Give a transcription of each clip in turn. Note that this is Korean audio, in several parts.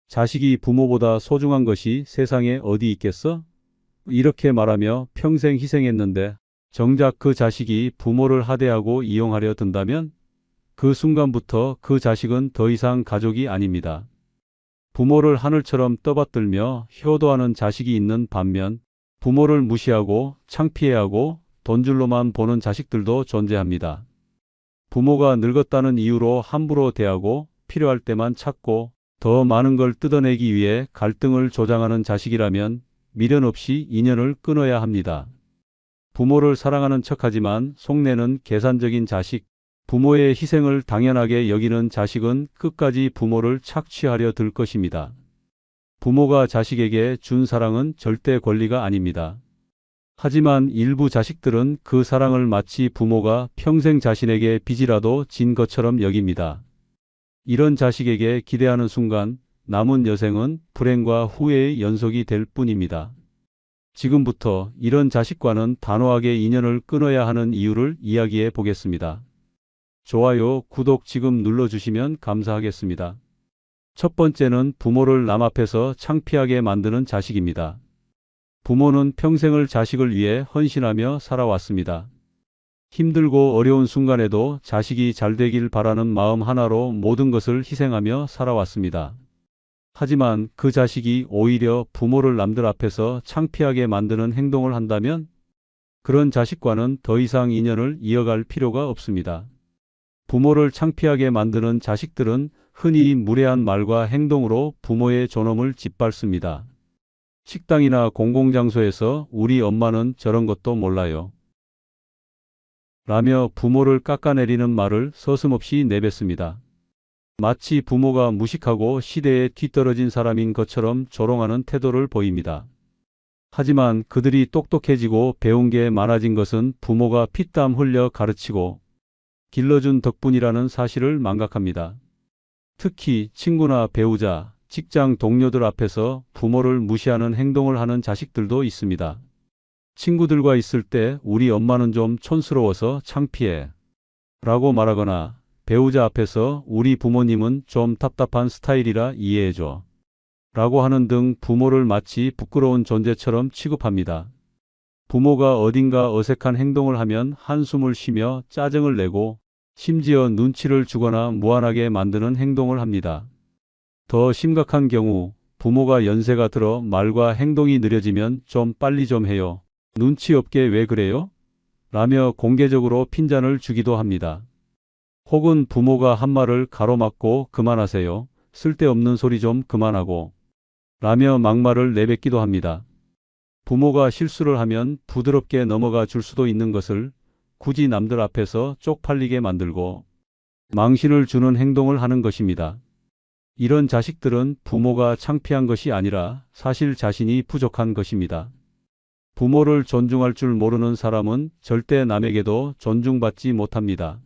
자식이 부모보다 소중한 것이 세상에 어디 있겠어? 이렇게 말하며 평생 희생했는데 정작 그 자식이 부모를 하대하고 이용하려 든다면 그 순간부터 그 자식은 더 이상 가족이 아닙니다. 부모를 하늘처럼 떠받들며 효도하는 자식이 있는 반면 부모를 무시하고 창피해하고 돈줄로만 보는 자식들도 존재합니다. 부모가 늙었다는 이유로 함부로 대하고 필요할 때만 찾고 더 많은 걸 뜯어내기 위해 갈등을 조장하는 자식이라면 미련 없이 인연을 끊어야 합니다. 부모를 사랑하는 척하지만 속내는 계산적인 자식, 부모의 희생을 당연하게 여기는 자식은 끝까지 부모를 착취하려 들 것입니다. 부모가 자식에게 준 사랑은 절대 권리가 아닙니다. 하지만 일부 자식들은 그 사랑을 마치 부모가 평생 자신에게 빚이라도 진 것처럼 여깁니다. 이런 자식에게 기대하는 순간 남은 여생은 불행과 후회의 연속이 될 뿐입니다. 지금부터 이런 자식과는 단호하게 인연을 끊어야 하는 이유를 이야기해 보겠습니다. 좋아요, 구독 지금 눌러주시면 감사하겠습니다. 첫 번째는 부모를 남 앞에서 창피하게 만드는 자식입니다. 부모는 평생을 자식을 위해 헌신하며 살아왔습니다. 힘들고 어려운 순간에도 자식이 잘 되길 바라는 마음 하나로 모든 것을 희생하며 살아왔습니다. 하지만 그 자식이 오히려 부모를 남들 앞에서 창피하게 만드는 행동을 한다면 그런 자식과는 더 이상 인연을 이어갈 필요가 없습니다. 부모를 창피하게 만드는 자식들은 흔히 무례한 말과 행동으로 부모의 존엄을 짓밟습니다. 식당이나 공공장소에서 우리 엄마는 저런 것도 몰라요 라며 부모를 깎아내리는 말을 서슴없이 내뱉습니다. 마치 부모가 무식하고 시대에 뒤떨어진 사람인 것처럼 조롱하는 태도를 보입니다. 하지만 그들이 똑똑해지고 배운 게 많아진 것은 부모가 피땀 흘려 가르치고 길러준 덕분이라는 사실을 망각합니다. 특히 친구나 배우자, 직장 동료들 앞에서 부모를 무시하는 행동을 하는 자식들도 있습니다. 친구들과 있을 때 우리 엄마는 좀 촌스러워서 창피해 라고 말하거나 배우자 앞에서 우리 부모님은 좀 답답한 스타일이라 이해해줘 라고 하는 등 부모를 마치 부끄러운 존재처럼 취급합니다. 부모가 어딘가 어색한 행동을 하면 한숨을 쉬며 짜증을 내고 심지어 눈치를 주거나 무안하게 만드는 행동을 합니다. 더 심각한 경우 부모가 연세가 들어 말과 행동이 느려지면 좀 빨리 좀 해요. 눈치 없게 왜 그래요? 라며 공개적으로 핀잔을 주기도 합니다. 혹은 부모가 한 말을 가로막고 그만하세요. 쓸데없는 소리 좀 그만하고 라며 막말을 내뱉기도 합니다. 부모가 실수를 하면 부드럽게 넘어가 줄 수도 있는 것을 굳이 남들 앞에서 쪽팔리게 만들고 망신을 주는 행동을 하는 것입니다. 이런 자식들은 부모가 창피한 것이 아니라 사실 자신이 부족한 것입니다. 부모를 존중할 줄 모르는 사람은 절대 남에게도 존중받지 못합니다.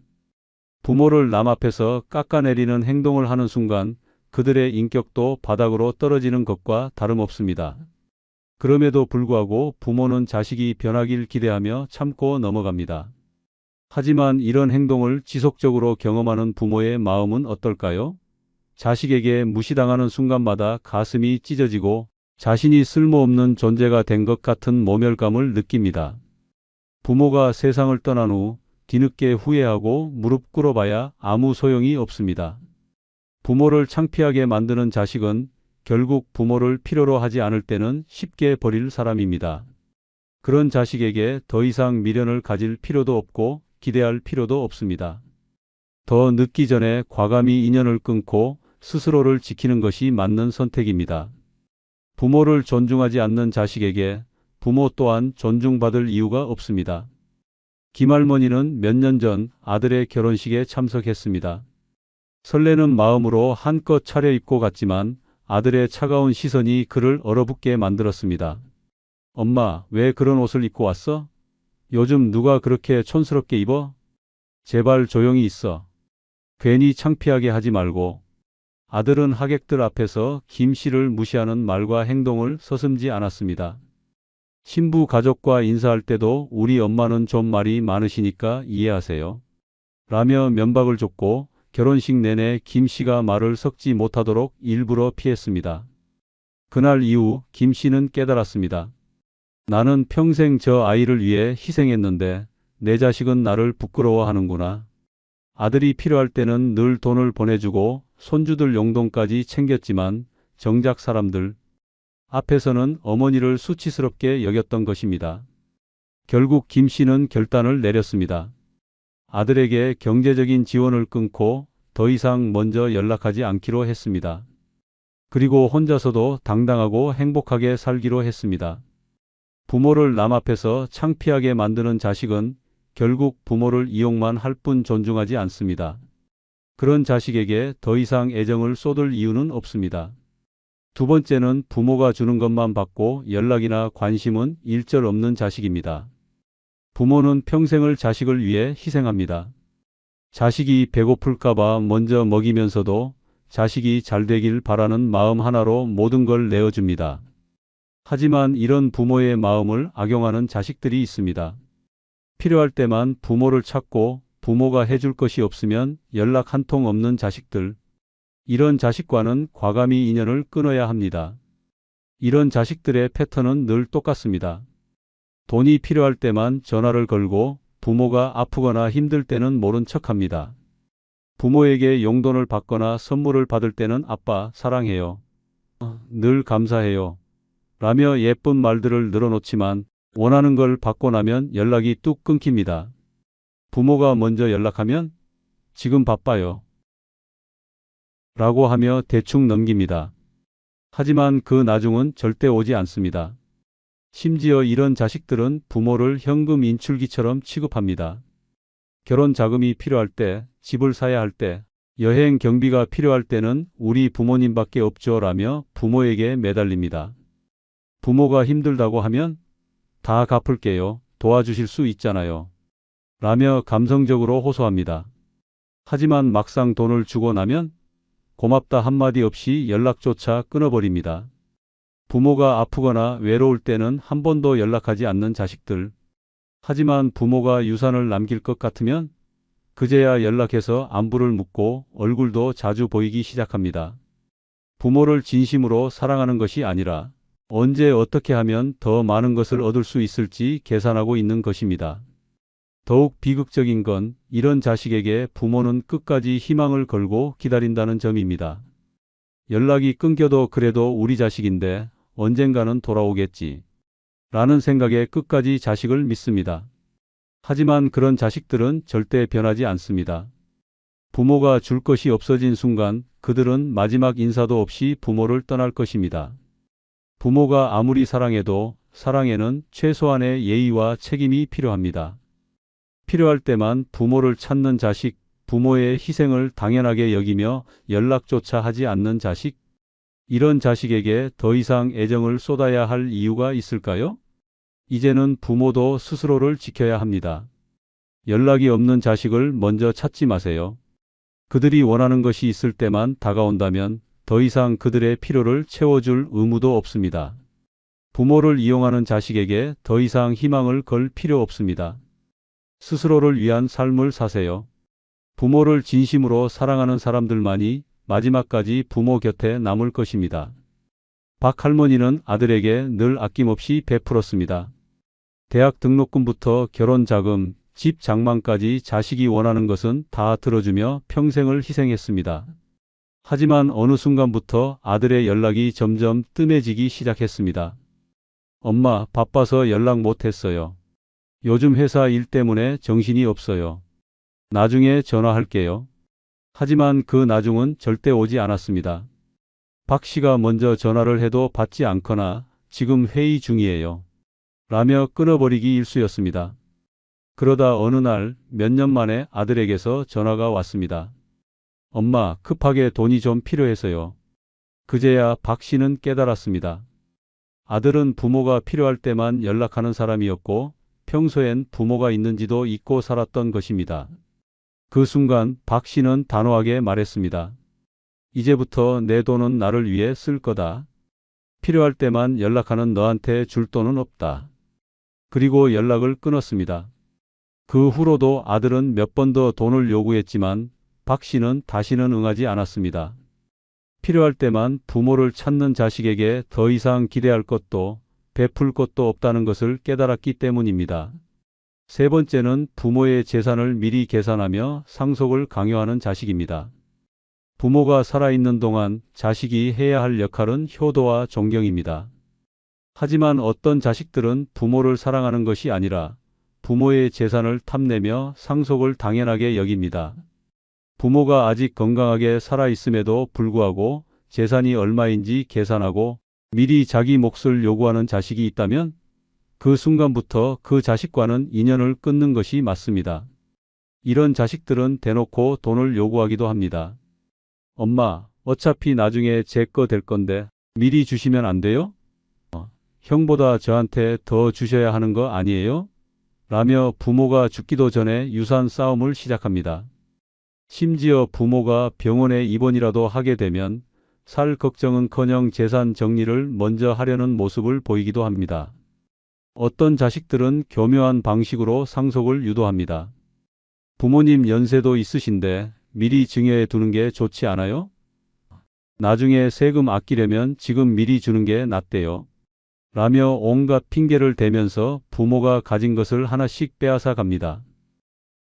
부모를 남 앞에서 깎아내리는 행동을 하는 순간 그들의 인격도 바닥으로 떨어지는 것과 다름없습니다. 그럼에도 불구하고 부모는 자식이 변하길 기대하며 참고 넘어갑니다. 하지만 이런 행동을 지속적으로 경험하는 부모의 마음은 어떨까요? 자식에게 무시당하는 순간마다 가슴이 찢어지고 자신이 쓸모없는 존재가 된 것 같은 모멸감을 느낍니다. 부모가 세상을 떠난 후 뒤늦게 후회하고 무릎 꿇어봐야 아무 소용이 없습니다. 부모를 창피하게 만드는 자식은 결국 부모를 필요로 하지 않을 때는 쉽게 버릴 사람입니다. 그런 자식에게 더 이상 미련을 가질 필요도 없고 기대할 필요도 없습니다. 더 늦기 전에 과감히 인연을 끊고 스스로를 지키는 것이 맞는 선택입니다. 부모를 존중하지 않는 자식에게 부모 또한 존중받을 이유가 없습니다. 김할머니는 몇 년 전 아들의 결혼식에 참석했습니다. 설레는 마음으로 한껏 차려입고 갔지만 아들의 차가운 시선이 그를 얼어붙게 만들었습니다. 엄마, 왜 그런 옷을 입고 왔어? 요즘 누가 그렇게 촌스럽게 입어? 제발 조용히 있어. 괜히 창피하게 하지 말고. 아들은 하객들 앞에서 김 씨를 무시하는 말과 행동을 서슴지 않았습니다. 신부 가족과 인사할 때도 우리 엄마는 좀 말이 많으시니까 이해하세요. 라며 면박을 줬고 결혼식 내내 김 씨가 말을 섞지 못하도록 일부러 피했습니다. 그날 이후 김 씨는 깨달았습니다. 나는 평생 저 아이를 위해 희생했는데 내 자식은 나를 부끄러워하는구나. 아들이 필요할 때는 늘 돈을 보내주고 손주들 용돈까지 챙겼지만 정작 사람들 앞에서는 어머니를 수치스럽게 여겼던 것입니다. 결국 김 씨는 결단을 내렸습니다. 아들에게 경제적인 지원을 끊고 더 이상 먼저 연락하지 않기로 했습니다. 그리고 혼자서도 당당하고 행복하게 살기로 했습니다. 부모를 남 앞에서 창피하게 만드는 자식은 결국 부모를 이용만 할 뿐 존중하지 않습니다. 그런 자식에게 더 이상 애정을 쏟을 이유는 없습니다. 두 번째는 부모가 주는 것만 받고 연락이나 관심은 일절 없는 자식입니다. 부모는 평생을 자식을 위해 희생합니다. 자식이 배고플까봐 먼저 먹이면서도 자식이 잘 되길 바라는 마음 하나로 모든 걸 내어줍니다. 하지만 이런 부모의 마음을 악용하는 자식들이 있습니다. 필요할 때만 부모를 찾고 부모가 해줄 것이 없으면 연락 한 통 없는 자식들. 이런 자식과는 과감히 인연을 끊어야 합니다. 이런 자식들의 패턴은 늘 똑같습니다. 돈이 필요할 때만 전화를 걸고 부모가 아프거나 힘들 때는 모른 척합니다. 부모에게 용돈을 받거나 선물을 받을 때는 아빠 사랑해요. 늘 감사해요. 라며 예쁜 말들을 늘어놓지만 원하는 걸 받고 나면 연락이 뚝 끊깁니다. 부모가 먼저 연락하면 지금 바빠요. 라고 하며 대충 넘깁니다. 하지만 그 나중은 절대 오지 않습니다. 심지어 이런 자식들은 부모를 현금 인출기처럼 취급합니다. 결혼 자금이 필요할 때, 집을 사야 할 때, 여행 경비가 필요할 때는 우리 부모님밖에 없죠 라며 부모에게 매달립니다. 부모가 힘들다고 하면 다 갚을게요. 도와주실 수 있잖아요. 라며 감성적으로 호소합니다. 하지만 막상 돈을 주고 나면 고맙다 한마디 없이 연락조차 끊어버립니다. 부모가 아프거나 외로울 때는 한 번도 연락하지 않는 자식들. 하지만 부모가 유산을 남길 것 같으면 그제야 연락해서 안부를 묻고 얼굴도 자주 보이기 시작합니다. 부모를 진심으로 사랑하는 것이 아니라 언제 어떻게 하면 더 많은 것을 얻을 수 있을지 계산하고 있는 것입니다. 더욱 비극적인 건 이런 자식에게 부모는 끝까지 희망을 걸고 기다린다는 점입니다. 연락이 끊겨도 그래도 우리 자식인데 언젠가는 돌아오겠지. 라는 생각에 끝까지 자식을 믿습니다. 하지만 그런 자식들은 절대 변하지 않습니다. 부모가 줄 것이 없어진 순간 그들은 마지막 인사도 없이 부모를 떠날 것입니다. 부모가 아무리 사랑해도 사랑에는 최소한의 예의와 책임이 필요합니다. 필요할 때만 부모를 찾는 자식, 부모의 희생을 당연하게 여기며 연락조차 하지 않는 자식, 이런 자식에게 더 이상 애정을 쏟아야 할 이유가 있을까요? 이제는 부모도 스스로를 지켜야 합니다. 연락이 없는 자식을 먼저 찾지 마세요. 그들이 원하는 것이 있을 때만 다가온다면 더 이상 그들의 필요를 채워줄 의무도 없습니다. 부모를 이용하는 자식에게 더 이상 희망을 걸 필요 없습니다. 스스로를 위한 삶을 사세요. 부모를 진심으로 사랑하는 사람들만이 마지막까지 부모 곁에 남을 것입니다. 박 할머니는 아들에게 늘 아낌없이 베풀었습니다. 대학 등록금부터 결혼 자금, 집 장만까지 자식이 원하는 것은 다 들어주며 평생을 희생했습니다. 하지만 어느 순간부터 아들의 연락이 점점 뜸해지기 시작했습니다. 엄마, 바빠서 연락 못했어요. 요즘 회사 일 때문에 정신이 없어요. 나중에 전화할게요. 하지만 그 나중은 절대 오지 않았습니다. 박 씨가 먼저 전화를 해도 받지 않거나 지금 회의 중이에요. 라며 끊어버리기 일쑤였습니다. 그러다 어느 날 몇 년 만에 아들에게서 전화가 왔습니다. 엄마, 급하게 돈이 좀 필요해서요. 그제야 박 씨는 깨달았습니다. 아들은 부모가 필요할 때만 연락하는 사람이었고 평소엔 부모가 있는지도 잊고 살았던 것입니다. 그 순간 박 씨는 단호하게 말했습니다. 이제부터 내 돈은 나를 위해 쓸 거다. 필요할 때만 연락하는 너한테 줄 돈은 없다. 그리고 연락을 끊었습니다. 그 후로도 아들은 몇 번 더 돈을 요구했지만 박 씨는 다시는 응하지 않았습니다. 필요할 때만 부모를 찾는 자식에게 더 이상 기대할 것도 베풀 것도 없다는 것을 깨달았기 때문입니다. 세 번째는 부모의 재산을 미리 계산하며 상속을 강요하는 자식입니다. 부모가 살아있는 동안 자식이 해야 할 역할은 효도와 존경입니다. 하지만 어떤 자식들은 부모를 사랑하는 것이 아니라 부모의 재산을 탐내며 상속을 당연하게 여깁니다. 부모가 아직 건강하게 살아있음에도 불구하고 재산이 얼마인지 계산하고 미리 자기 몫을 요구하는 자식이 있다면 그 순간부터 그 자식과는 인연을 끊는 것이 맞습니다. 이런 자식들은 대놓고 돈을 요구하기도 합니다. 엄마, 어차피 나중에 제 거 될 건데 미리 주시면 안 돼요? 형보다 저한테 더 주셔야 하는 거 아니에요? 라며 부모가 죽기도 전에 유산 싸움을 시작합니다. 심지어 부모가 병원에 입원이라도 하게 되면 살 걱정은커녕 재산 정리를 먼저 하려는 모습을 보이기도 합니다. 어떤 자식들은 교묘한 방식으로 상속을 유도합니다. 부모님 연세도 있으신데 미리 증여해 두는 게 좋지 않아요? 나중에 세금 아끼려면 지금 미리 주는 게 낫대요. 라며 온갖 핑계를 대면서 부모가 가진 것을 하나씩 빼앗아 갑니다.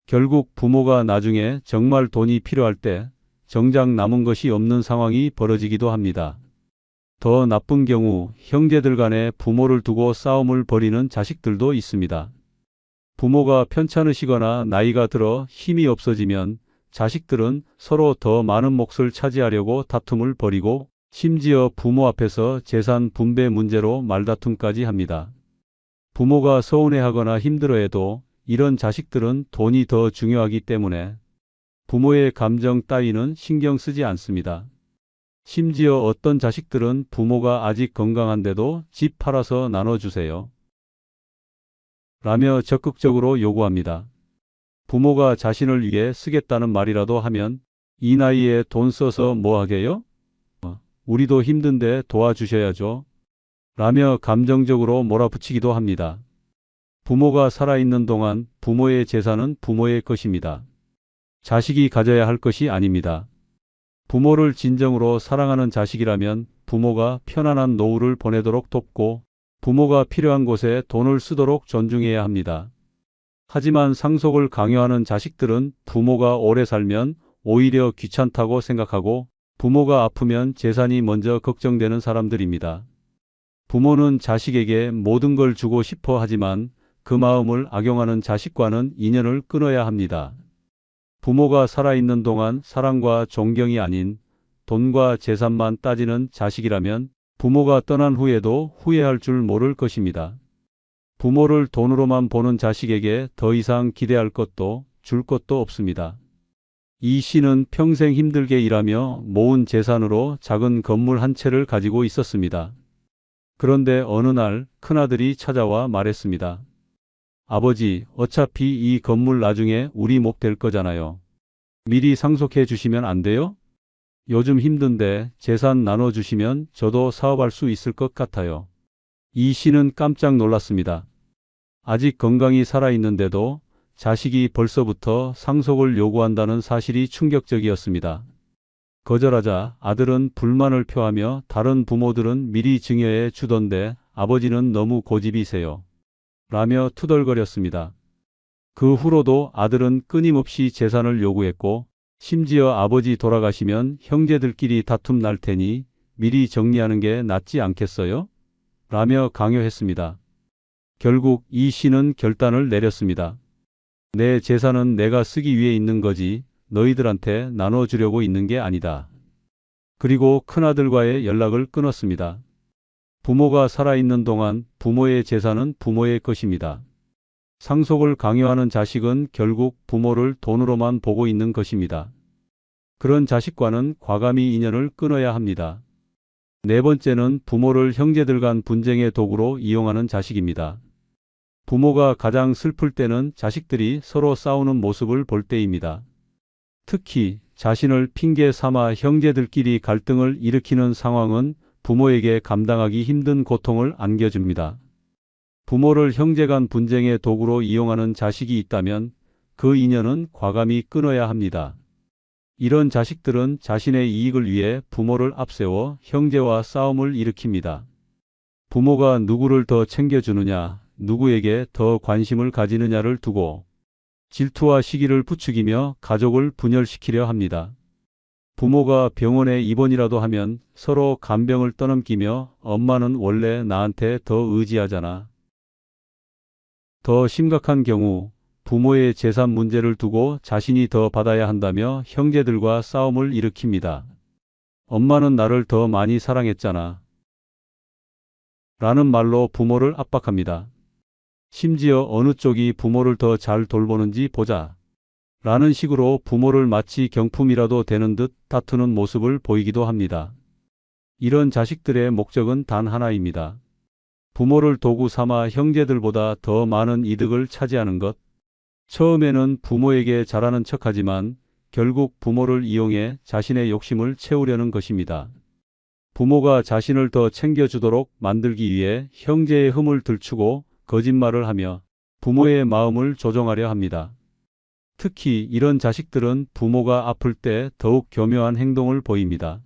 결국 부모가 나중에 정말 돈이 필요할 때 정작 남은 것이 없는 상황이 벌어지기도 합니다. 더 나쁜 경우 형제들 간에 부모를 두고 싸움을 벌이는 자식들도 있습니다. 부모가 편찮으시거나 나이가 들어 힘이 없어지면 자식들은 서로 더 많은 몫을 차지하려고 다툼을 벌이고 심지어 부모 앞에서 재산 분배 문제로 말다툼까지 합니다. 부모가 서운해하거나 힘들어해도 이런 자식들은 돈이 더 중요하기 때문에 부모의 감정 따위는 신경 쓰지 않습니다. 심지어 어떤 자식들은 부모가 아직 건강한데도 집 팔아서 나눠주세요. 라며 적극적으로 요구합니다. 부모가 자신을 위해 쓰겠다는 말이라도 하면 이 나이에 돈 써서 뭐 하게요? 우리도 힘든데 도와주셔야죠. 라며 감정적으로 몰아붙이기도 합니다. 부모가 살아있는 동안 부모의 재산은 부모의 것입니다. 자식이 가져야 할 것이 아닙니다. 부모를 진정으로 사랑하는 자식이라면 부모가 편안한 노후를 보내도록 돕고 부모가 필요한 곳에 돈을 쓰도록 존중해야 합니다. 하지만 상속을 강요하는 자식들은 부모가 오래 살면 오히려 귀찮다고 생각하고 부모가 아프면 재산이 먼저 걱정되는 사람들입니다. 부모는 자식에게 모든 걸 주고 싶어 하지만 그 마음을 악용하는 자식과는 인연을 끊어야 합니다. 부모가 살아있는 동안 사랑과 존경이 아닌 돈과 재산만 따지는 자식이라면 부모가 떠난 후에도 후회할 줄 모를 것입니다. 부모를 돈으로만 보는 자식에게 더 이상 기대할 것도 줄 것도 없습니다. 이 씨는 평생 힘들게 일하며 모은 재산으로 작은 건물 한 채를 가지고 있었습니다. 그런데 어느 날 큰아들이 찾아와 말했습니다. 아버지, 어차피 이 건물 나중에 우리 목 될 거잖아요. 미리 상속해 주시면 안 돼요? 요즘 힘든데 재산 나눠주시면 저도 사업할 수 있을 것 같아요. 이 씨는 깜짝 놀랐습니다. 아직 건강히 살아있는데도 자식이 벌써부터 상속을 요구한다는 사실이 충격적이었습니다. 거절하자 아들은 불만을 표하며 다른 부모들은 미리 증여해 주던데 아버지는 너무 고집이세요. 라며 투덜거렸습니다. 그 후로도 아들은 끊임없이 재산을 요구했고 심지어 아버지 돌아가시면 형제들끼리 다툼 날 테니 미리 정리하는 게 낫지 않겠어요? 라며 강요했습니다. 결국 이 씨는 결단을 내렸습니다. 내 재산은 내가 쓰기 위해 있는 거지 너희들한테 나눠주려고 있는 게 아니다. 그리고 큰아들과의 연락을 끊었습니다. 부모가 살아있는 동안 부모의 재산은 부모의 것입니다. 상속을 강요하는 자식은 결국 부모를 돈으로만 보고 있는 것입니다. 그런 자식과는 과감히 인연을 끊어야 합니다. 네 번째는 부모를 형제들 간 분쟁의 도구로 이용하는 자식입니다. 부모가 가장 슬플 때는 자식들이 서로 싸우는 모습을 볼 때입니다. 특히 자신을 핑계 삼아 형제들끼리 갈등을 일으키는 상황은 부모에게 감당하기 힘든 고통을 안겨줍니다. 부모를 형제 간 분쟁의 도구로 이용하는 자식이 있다면 그 인연은 과감히 끊어야 합니다. 이런 자식들은 자신의 이익을 위해 부모를 앞세워 형제와 싸움을 일으킵니다. 부모가 누구를 더 챙겨주느냐, 누구에게 더 관심을 가지느냐를 두고 질투와 시기를 부추기며 가족을 분열시키려 합니다. 부모가 병원에 입원이라도 하면 서로 간병을 떠넘기며 엄마는 원래 나한테 더 의지하잖아. 더 심각한 경우 부모의 재산 문제를 두고 자신이 더 받아야 한다며 형제들과 싸움을 일으킵니다. 엄마는 나를 더 많이 사랑했잖아. 라는 말로 부모를 압박합니다. 심지어 어느 쪽이 부모를 더 잘 돌보는지 보자. 라는 식으로 부모를 마치 경품이라도 되는 듯 다투는 모습을 보이기도 합니다. 이런 자식들의 목적은 단 하나입니다. 부모를 도구 삼아 형제들보다 더 많은 이득을 차지하는 것. 처음에는 부모에게 잘하는 척하지만 결국 부모를 이용해 자신의 욕심을 채우려는 것입니다. 부모가 자신을 더 챙겨주도록 만들기 위해 형제의 흠을 들추고 거짓말을 하며 부모의 마음을 조종하려 합니다. 특히 이런 자식들은 부모가 아플 때 더욱 교묘한 행동을 보입니다.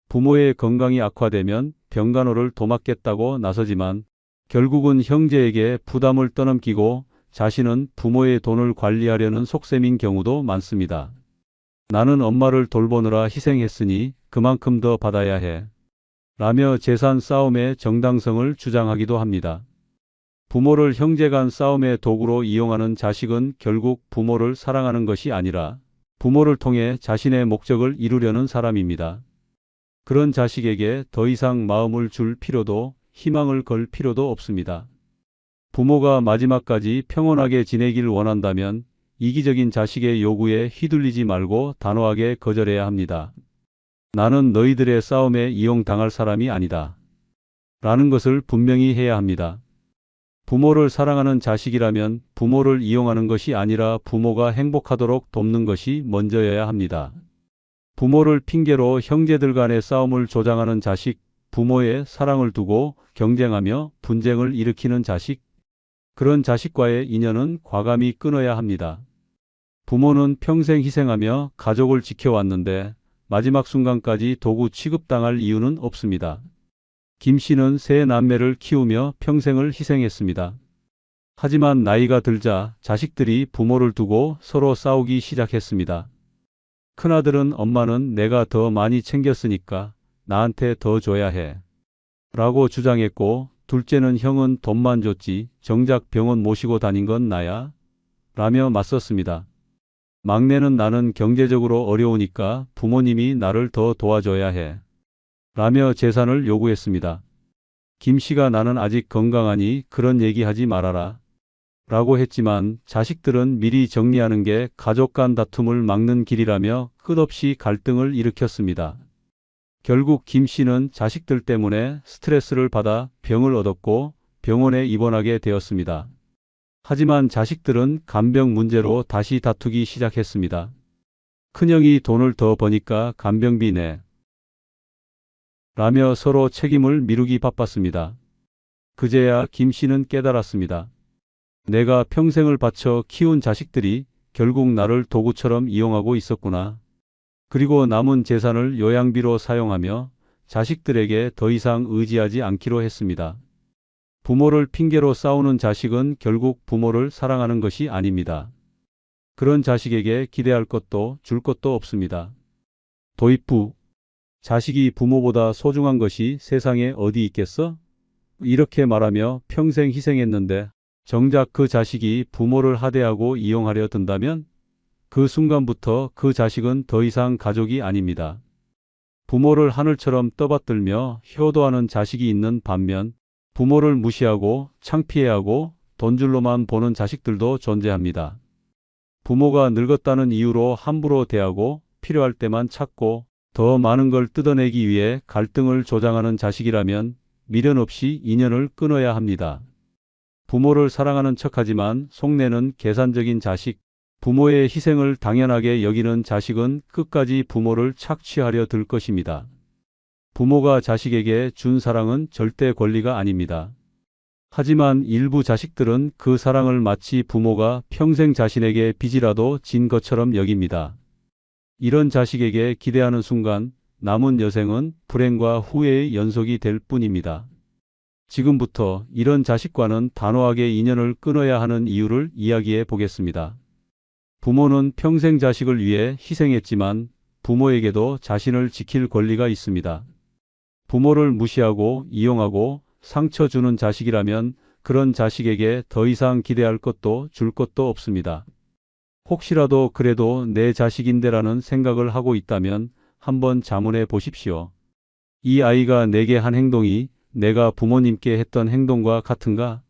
부모의 건강이 악화되면 병간호를 도맡겠다고 나서지만 결국은 형제에게 부담을 떠넘기고 자신은 부모의 돈을 관리하려는 속셈인 경우도 많습니다. 나는 엄마를 돌보느라 희생했으니 그만큼 더 받아야 해. 라며 재산 싸움의 정당성을 주장하기도 합니다. 부모를 형제 간 싸움의 도구로 이용하는 자식은 결국 부모를 사랑하는 것이 아니라 부모를 통해 자신의 목적을 이루려는 사람입니다. 그런 자식에게 더 이상 마음을 줄 필요도 희망을 걸 필요도 없습니다. 부모가 마지막까지 평온하게 지내길 원한다면 이기적인 자식의 요구에 휘둘리지 말고 단호하게 거절해야 합니다. 나는 너희들의 싸움에 이용당할 사람이 아니다. 라는 것을 분명히 해야 합니다. 부모를 사랑하는 자식이라면 부모를 이용하는 것이 아니라 부모가 행복하도록 돕는 것이 먼저여야 합니다. 부모를 핑계로 형제들 간의 싸움을 조장하는 자식, 부모의 사랑을 두고 경쟁하며 분쟁을 일으키는 자식, 그런 자식과의 인연은 과감히 끊어야 합니다. 부모는 평생 희생하며 가족을 지켜왔는데 마지막 순간까지 도구 취급당할 이유는 없습니다. 김 씨는 세 남매를 키우며 평생을 희생했습니다. 하지만 나이가 들자 자식들이 부모를 두고 서로 싸우기 시작했습니다. 큰아들은 엄마는 내가 더 많이 챙겼으니까 나한테 더 줘야 해. 라고 주장했고 둘째는 형은 돈만 줬지 정작 병원 모시고 다닌 건 나야. 라며 맞섰습니다. 막내는 나는 경제적으로 어려우니까 부모님이 나를 더 도와줘야 해. 라며 재산을 요구했습니다. 김 씨가 나는 아직 건강하니 그런 얘기하지 말아라. 라고 했지만 자식들은 미리 정리하는 게 가족 간 다툼을 막는 길이라며 끝없이 갈등을 일으켰습니다. 결국 김 씨는 자식들 때문에 스트레스를 받아 병을 얻었고 병원에 입원하게 되었습니다. 하지만 자식들은 간병 문제로 다시 다투기 시작했습니다. 큰형이 돈을 더 버니까 간병비 내. 라며 서로 책임을 미루기 바빴습니다. 그제야 김 씨는 깨달았습니다. 내가 평생을 바쳐 키운 자식들이 결국 나를 도구처럼 이용하고 있었구나. 그리고 남은 재산을 요양비로 사용하며 자식들에게 더 이상 의지하지 않기로 했습니다. 부모를 핑계로 싸우는 자식은 결국 부모를 사랑하는 것이 아닙니다. 그런 자식에게 기대할 것도 줄 것도 없습니다. 도입부. 자식이 부모보다 소중한 것이 세상에 어디 있겠어? 이렇게 말하며 평생 희생했는데 정작 그 자식이 부모를 하대하고 이용하려 든다면 그 순간부터 그 자식은 더 이상 가족이 아닙니다. 부모를 하늘처럼 떠받들며 효도하는 자식이 있는 반면 부모를 무시하고 창피해하고 돈줄로만 보는 자식들도 존재합니다. 부모가 늙었다는 이유로 함부로 대하고 필요할 때만 찾고 더 많은 걸 뜯어내기 위해 갈등을 조장하는 자식이라면 미련 없이 인연을 끊어야 합니다. 부모를 사랑하는 척하지만 속내는 계산적인 자식, 부모의 희생을 당연하게 여기는 자식은 끝까지 부모를 착취하려 들 것입니다. 부모가 자식에게 준 사랑은 절대 권리가 아닙니다. 하지만 일부 자식들은 그 사랑을 마치 부모가 평생 자신에게 빚이라도 진 것처럼 여깁니다. 이런 자식에게 기대하는 순간 남은 여생은 불행과 후회의 연속이 될 뿐입니다. 지금부터 이런 자식과는 단호하게 인연을 끊어야 하는 이유를 이야기해 보겠습니다. 부모는 평생 자식을 위해 희생했지만 부모에게도 자신을 지킬 권리가 있습니다. 부모를 무시하고 이용하고 상처 주는 자식이라면 그런 자식에게 더 이상 기대할 것도 줄 것도 없습니다. 혹시라도 그래도 내 자식인데라는 생각을 하고 있다면 한번 자문해 보십시오. 이 아이가 내게 한 행동이 내가 부모님께 했던 행동과 같은가?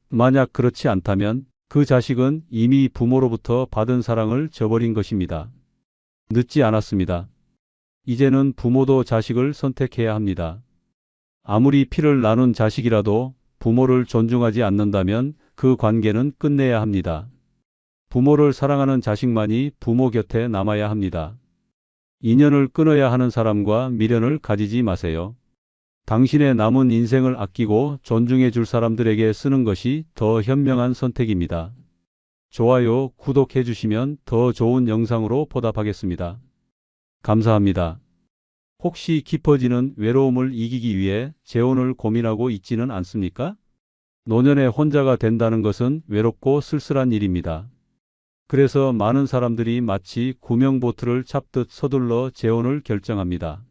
만약 그렇지 않다면 그 자식은 이미 부모로부터 받은 사랑을 저버린 것입니다. 늦지 않았습니다. 이제는 부모도 자식을 선택해야 합니다. 아무리 피를 나눈 자식이라도 부모를 존중하지 않는다면 그 관계는 끝내야 합니다. 부모를 사랑하는 자식만이 부모 곁에 남아야 합니다. 인연을 끊어야 하는 사람과 미련을 가지지 마세요. 당신의 남은 인생을 아끼고 존중해 줄 사람들에게 쓰는 것이 더 현명한 선택입니다. 좋아요, 구독해 주시면 더 좋은 영상으로 보답하겠습니다. 감사합니다. 혹시 깊어지는 외로움을 이기기 위해 재혼을 고민하고 있지는 않습니까? 노년에 혼자가 된다는 것은 외롭고 쓸쓸한 일입니다. 그래서 많은 사람들이 마치 구명보트를 잡듯 서둘러 재혼을 결정합니다.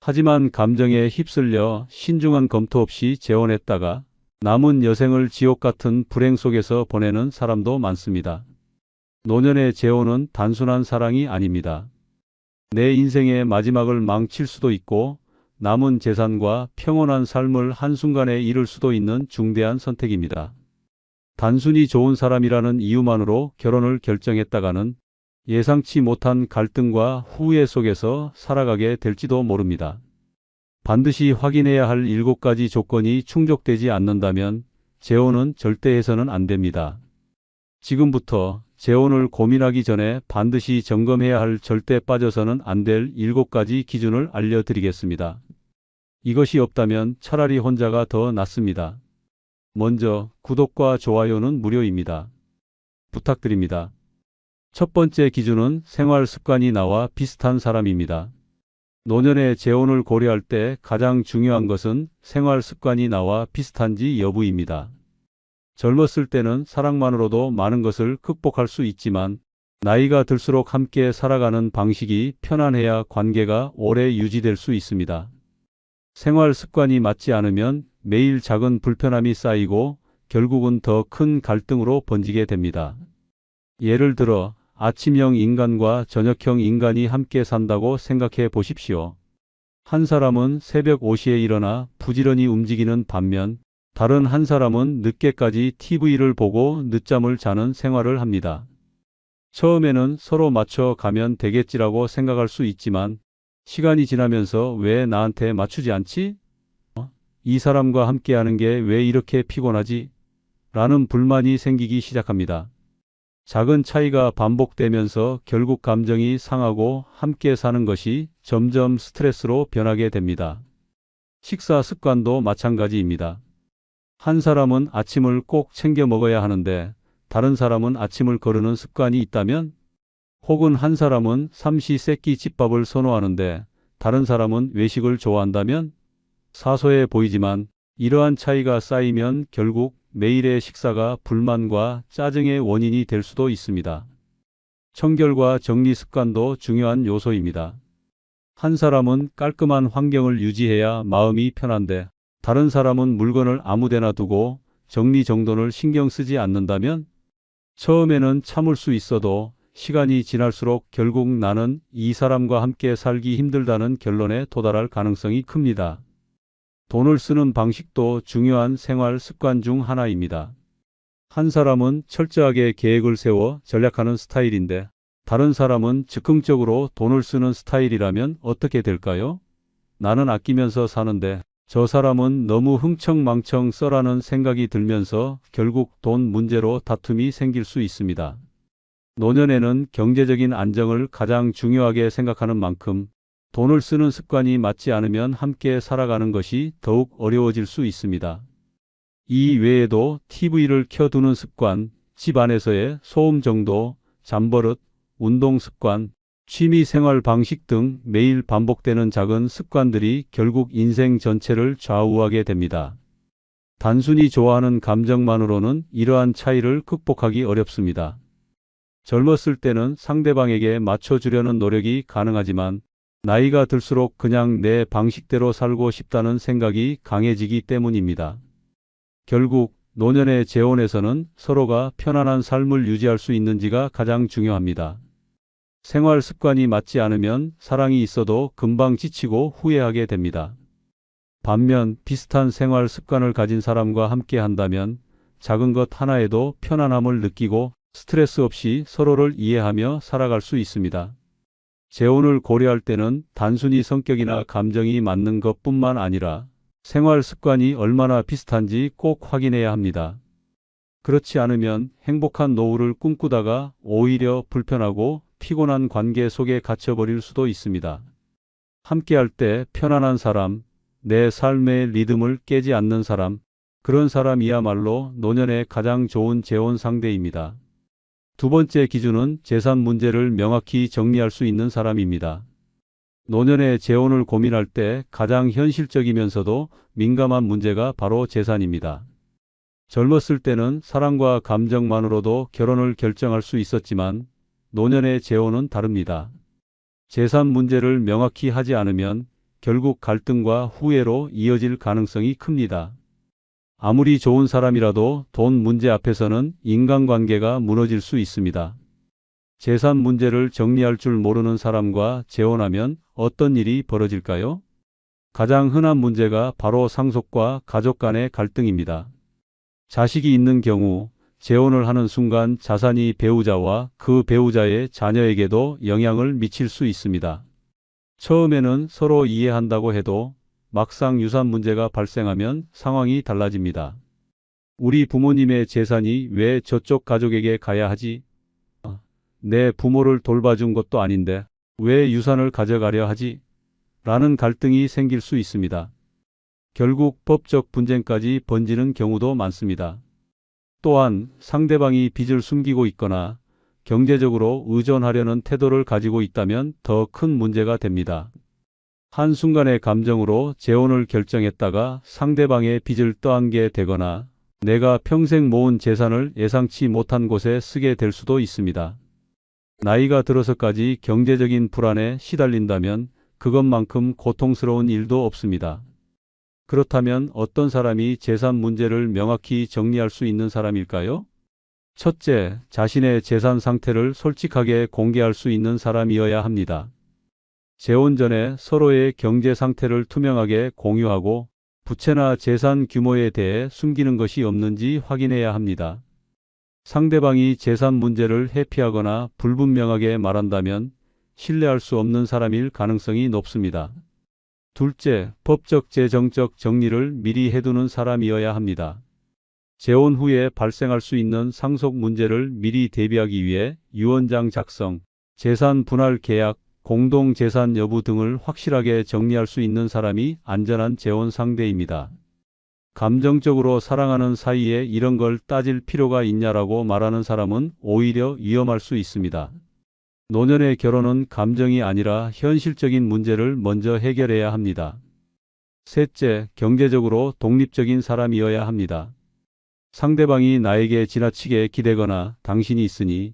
하지만 감정에 휩쓸려 신중한 검토 없이 재혼했다가 남은 여생을 지옥 같은 불행 속에서 보내는 사람도 많습니다. 노년의 재혼은 단순한 사랑이 아닙니다. 내 인생의 마지막을 망칠 수도 있고 남은 재산과 평온한 삶을 한순간에 잃을 수도 있는 중대한 선택입니다. 단순히 좋은 사람이라는 이유만으로 결혼을 결정했다가는 예상치 못한 갈등과 후회 속에서 살아가게 될지도 모릅니다. 반드시 확인해야 할 7가지 조건이 충족되지 않는다면 재혼은 절대 해서는 안 됩니다. 지금부터 재혼을 고민하기 전에 반드시 점검해야 할 절대 빠져서는 안 될 7가지 기준을 알려드리겠습니다. 이것이 없다면 차라리 혼자가 더 낫습니다. 먼저 구독과 좋아요는 무료입니다. 부탁드립니다. 첫 번째 기준은 생활 습관이 나와 비슷한 사람입니다. 노년의 재혼을 고려할 때 가장 중요한 것은 생활 습관이 나와 비슷한지 여부입니다. 젊었을 때는 사랑만으로도 많은 것을 극복할 수 있지만 나이가 들수록 함께 살아가는 방식이 편안해야 관계가 오래 유지될 수 있습니다. 생활 습관이 맞지 않으면 매일 작은 불편함이 쌓이고 결국은 더 큰 갈등으로 번지게 됩니다. 예를 들어 아침형 인간과 저녁형 인간이 함께 산다고 생각해 보십시오. 한 사람은 새벽 5시에 일어나 부지런히 움직이는 반면 다른 한 사람은 늦게까지 TV를 보고 늦잠을 자는 생활을 합니다. 처음에는 서로 맞춰 가면 되겠지라고 생각할 수 있지만 시간이 지나면서 왜 나한테 맞추지 않지? 이 사람과 함께하는 게 왜 이렇게 피곤하지? 라는 불만이 생기기 시작합니다. 작은 차이가 반복되면서 결국 감정이 상하고 함께 사는 것이 점점 스트레스로 변하게 됩니다. 식사 습관도 마찬가지입니다. 한 사람은 아침을 꼭 챙겨 먹어야 하는데 다른 사람은 아침을 거르는 습관이 있다면, 혹은 한 사람은 삼시세끼 집밥을 선호하는데 다른 사람은 외식을 좋아한다면, 사소해 보이지만 이러한 차이가 쌓이면 결국 매일의 식사가 불만과 짜증의 원인이 될 수도 있습니다. 청결과 정리 습관도 중요한 요소입니다. 한 사람은 깔끔한 환경을 유지해야 마음이 편한데 다른 사람은 물건을 아무데나 두고 정리정돈을 신경 쓰지 않는다면, 처음에는 참을 수 있어도 시간이 지날수록 결국 나는 이 사람과 함께 살기 힘들다는 결론에 도달할 가능성이 큽니다. 돈을 쓰는 방식도 중요한 생활 습관 중 하나입니다. 한 사람은 철저하게 계획을 세워 전략하는 스타일인데 다른 사람은 즉흥적으로 돈을 쓰는 스타일이라면 어떻게 될까요? 나는 아끼면서 사는데 저 사람은 너무 흥청망청 써라는 생각이 들면서 결국 돈 문제로 다툼이 생길 수 있습니다. 노년에는 경제적인 안정을 가장 중요하게 생각하는 만큼 돈을 쓰는 습관이 맞지 않으면 함께 살아가는 것이 더욱 어려워질 수 있습니다. 이 외에도 TV를 켜두는 습관, 집 안에서의 소음 정도, 잠버릇, 운동 습관, 취미 생활 방식 등 매일 반복되는 작은 습관들이 결국 인생 전체를 좌우하게 됩니다. 단순히 좋아하는 감정만으로는 이러한 차이를 극복하기 어렵습니다. 젊었을 때는 상대방에게 맞춰주려는 노력이 가능하지만 나이가 들수록 그냥 내 방식대로 살고 싶다는 생각이 강해지기 때문입니다. 결국 노년의 재혼에서는 서로가 편안한 삶을 유지할 수 있는지가 가장 중요합니다. 생활 습관이 맞지 않으면 사랑이 있어도 금방 지치고 후회하게 됩니다. 반면 비슷한 생활 습관을 가진 사람과 함께 한다면 작은 것 하나에도 편안함을 느끼고 스트레스 없이 서로를 이해하며 살아갈 수 있습니다. 재혼을 고려할 때는 단순히 성격이나 감정이 맞는 것뿐만 아니라 생활 습관이 얼마나 비슷한지 꼭 확인해야 합니다. 그렇지 않으면 행복한 노후를 꿈꾸다가 오히려 불편하고 피곤한 관계 속에 갇혀버릴 수도 있습니다. 함께할 때 편안한 사람, 내 삶의 리듬을 깨지 않는 사람, 그런 사람이야말로 노년의 가장 좋은 재혼 상대입니다. 두 번째 기준은 재산 문제를 명확히 정리할 수 있는 사람입니다. 노년의 재혼을 고민할 때 가장 현실적이면서도 민감한 문제가 바로 재산입니다. 젊었을 때는 사랑과 감정만으로도 결혼을 결정할 수 있었지만 노년의 재혼은 다릅니다. 재산 문제를 명확히 하지 않으면 결국 갈등과 후회로 이어질 가능성이 큽니다. 아무리 좋은 사람이라도 돈 문제 앞에서는 인간관계가 무너질 수 있습니다. 재산 문제를 정리할 줄 모르는 사람과 재혼하면 어떤 일이 벌어질까요? 가장 흔한 문제가 바로 상속과 가족 간의 갈등입니다. 자식이 있는 경우 재혼을 하는 순간 자산이 배우자와 그 배우자의 자녀에게도 영향을 미칠 수 있습니다. 처음에는 서로 이해한다고 해도 막상 유산 문제가 발생하면 상황이 달라집니다. 우리 부모님의 재산이 왜 저쪽 가족에게 가야 하지? 내 부모를 돌봐준 것도 아닌데 왜 유산을 가져가려 하지? 라는 갈등이 생길 수 있습니다. 결국 법적 분쟁까지 번지는 경우도 많습니다. 또한 상대방이 빚을 숨기고 있거나 경제적으로 의존하려는 태도를 가지고 있다면 더 큰 문제가 됩니다. 한순간의 감정으로 재혼을 결정했다가 상대방의 빚을 떠안게 되거나 내가 평생 모은 재산을 예상치 못한 곳에 쓰게 될 수도 있습니다. 나이가 들어서까지 경제적인 불안에 시달린다면 그것만큼 고통스러운 일도 없습니다. 그렇다면 어떤 사람이 재산 문제를 명확히 정리할 수 있는 사람일까요? 첫째, 자신의 재산 상태를 솔직하게 공개할 수 있는 사람이어야 합니다. 재혼 전에 서로의 경제 상태를 투명하게 공유하고 부채나 재산 규모에 대해 숨기는 것이 없는지 확인해야 합니다. 상대방이 재산 문제를 회피하거나 불분명하게 말한다면 신뢰할 수 없는 사람일 가능성이 높습니다. 둘째, 법적 재정적 정리를 미리 해두는 사람이어야 합니다. 재혼 후에 발생할 수 있는 상속 문제를 미리 대비하기 위해 유언장 작성, 재산 분할 계약, 공동재산 여부 등을 확실하게 정리할 수 있는 사람이 안전한 재혼 상대입니다. 감정적으로 사랑하는 사이에 이런 걸 따질 필요가 있냐라고 말하는 사람은 오히려 위험할 수 있습니다. 노년의 결혼은 감정이 아니라 현실적인 문제를 먼저 해결해야 합니다. 셋째, 경제적으로 독립적인 사람이어야 합니다. 상대방이 나에게 지나치게 기대거나 당신이 있으니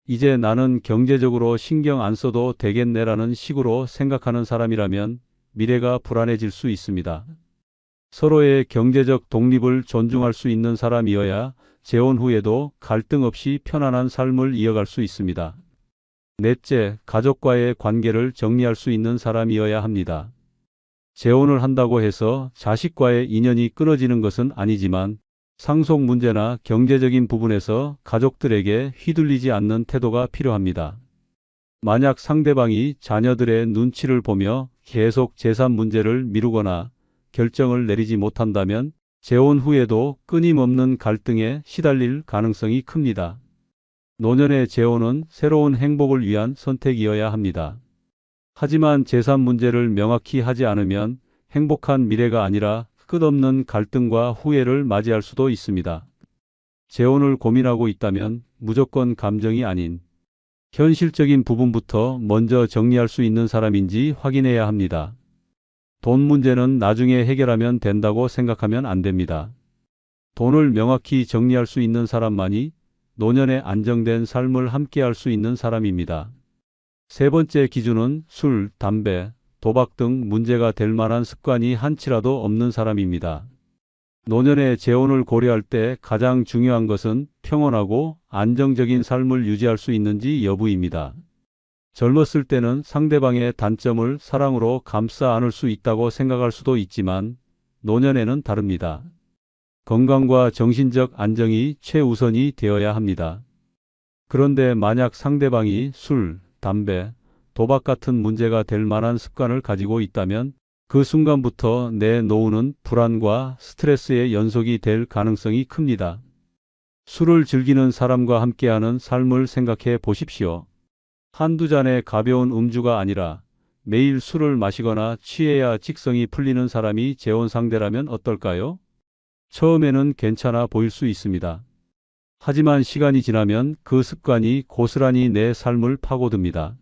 이제 나는 경제적으로 신경 안 써도 되겠네라는 식으로 생각하는 사람이라면 미래가 불안해질 수 있습니다. 서로의 경제적 독립을 존중할 수 있는 사람이어야 재혼 후에도 갈등 없이 편안한 삶을 이어갈 수 있습니다. 넷째, 가족과의 관계를 정리할 수 있는 사람이어야 합니다. 재혼을 한다고 해서 자식과의 인연이 끊어지는 것은 아니지만 상속 문제나 경제적인 부분에서 가족들에게 휘둘리지 않는 태도가 필요합니다. 만약 상대방이 자녀들의 눈치를 보며 계속 재산 문제를 미루거나 결정을 내리지 못한다면 재혼 후에도 끊임없는 갈등에 시달릴 가능성이 큽니다. 노년의 재혼은 새로운 행복을 위한 선택이어야 합니다. 하지만 재산 문제를 명확히 하지 않으면 행복한 미래가 아니라 끝없는 갈등과 후회를 맞이할 수도 있습니다. 재혼을 고민하고 있다면 무조건 감정이 아닌 현실적인 부분부터 먼저 정리할 수 있는 사람인지 확인해야 합니다. 돈 문제는 나중에 해결하면 된다고 생각하면 안 됩니다. 돈을 명확히 정리할 수 있는 사람만이 노년에 안정된 삶을 함께할 수 있는 사람입니다. 세 번째 기준은 술, 담배, 도박 등 문제가 될 만한 습관이 한치라도 없는 사람입니다. 노년의 재혼을 고려할 때 가장 중요한 것은 평온하고 안정적인 삶을 유지할 수 있는지 여부입니다. 젊었을 때는 상대방의 단점을 사랑으로 감싸 안을 수 있다고 생각할 수도 있지만 노년에는 다릅니다. 건강과 정신적 안정이 최우선이 되어야 합니다. 그런데 만약 상대방이 술, 담배, 도박 같은 문제가 될 만한 습관을 가지고 있다면 그 순간부터 내 노후는 불안과 스트레스의 연속이 될 가능성이 큽니다. 술을 즐기는 사람과 함께하는 삶을 생각해 보십시오. 한두 잔의 가벼운 음주가 아니라 매일 술을 마시거나 취해야 직성이 풀리는 사람이 재혼 상대라면 어떨까요? 처음에는 괜찮아 보일 수 있습니다. 하지만 시간이 지나면 그 습관이 고스란히 내 삶을 파고듭니다.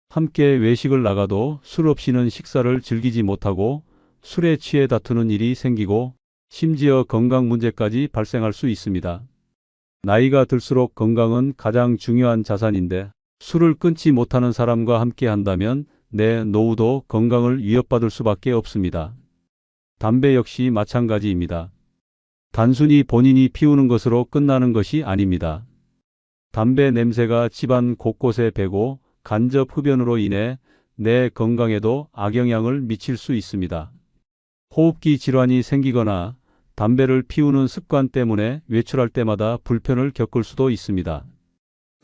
함께 외식을 나가도 술 없이는 식사를 즐기지 못하고 술에 취해 다투는 일이 생기고 심지어 건강 문제까지 발생할 수 있습니다. 나이가 들수록 건강은 가장 중요한 자산인데 술을 끊지 못하는 사람과 함께 한다면 내 노후도 건강을 위협받을 수밖에 없습니다. 담배 역시 마찬가지입니다. 단순히 본인이 피우는 것으로 끝나는 것이 아닙니다. 담배 냄새가 집안 곳곳에 배고 간접 흡연으로 인해 내 건강에도 악영향을 미칠 수 있습니다. 호흡기 질환이 생기거나 담배를 피우는 습관 때문에 외출할 때마다 불편을 겪을 수도 있습니다.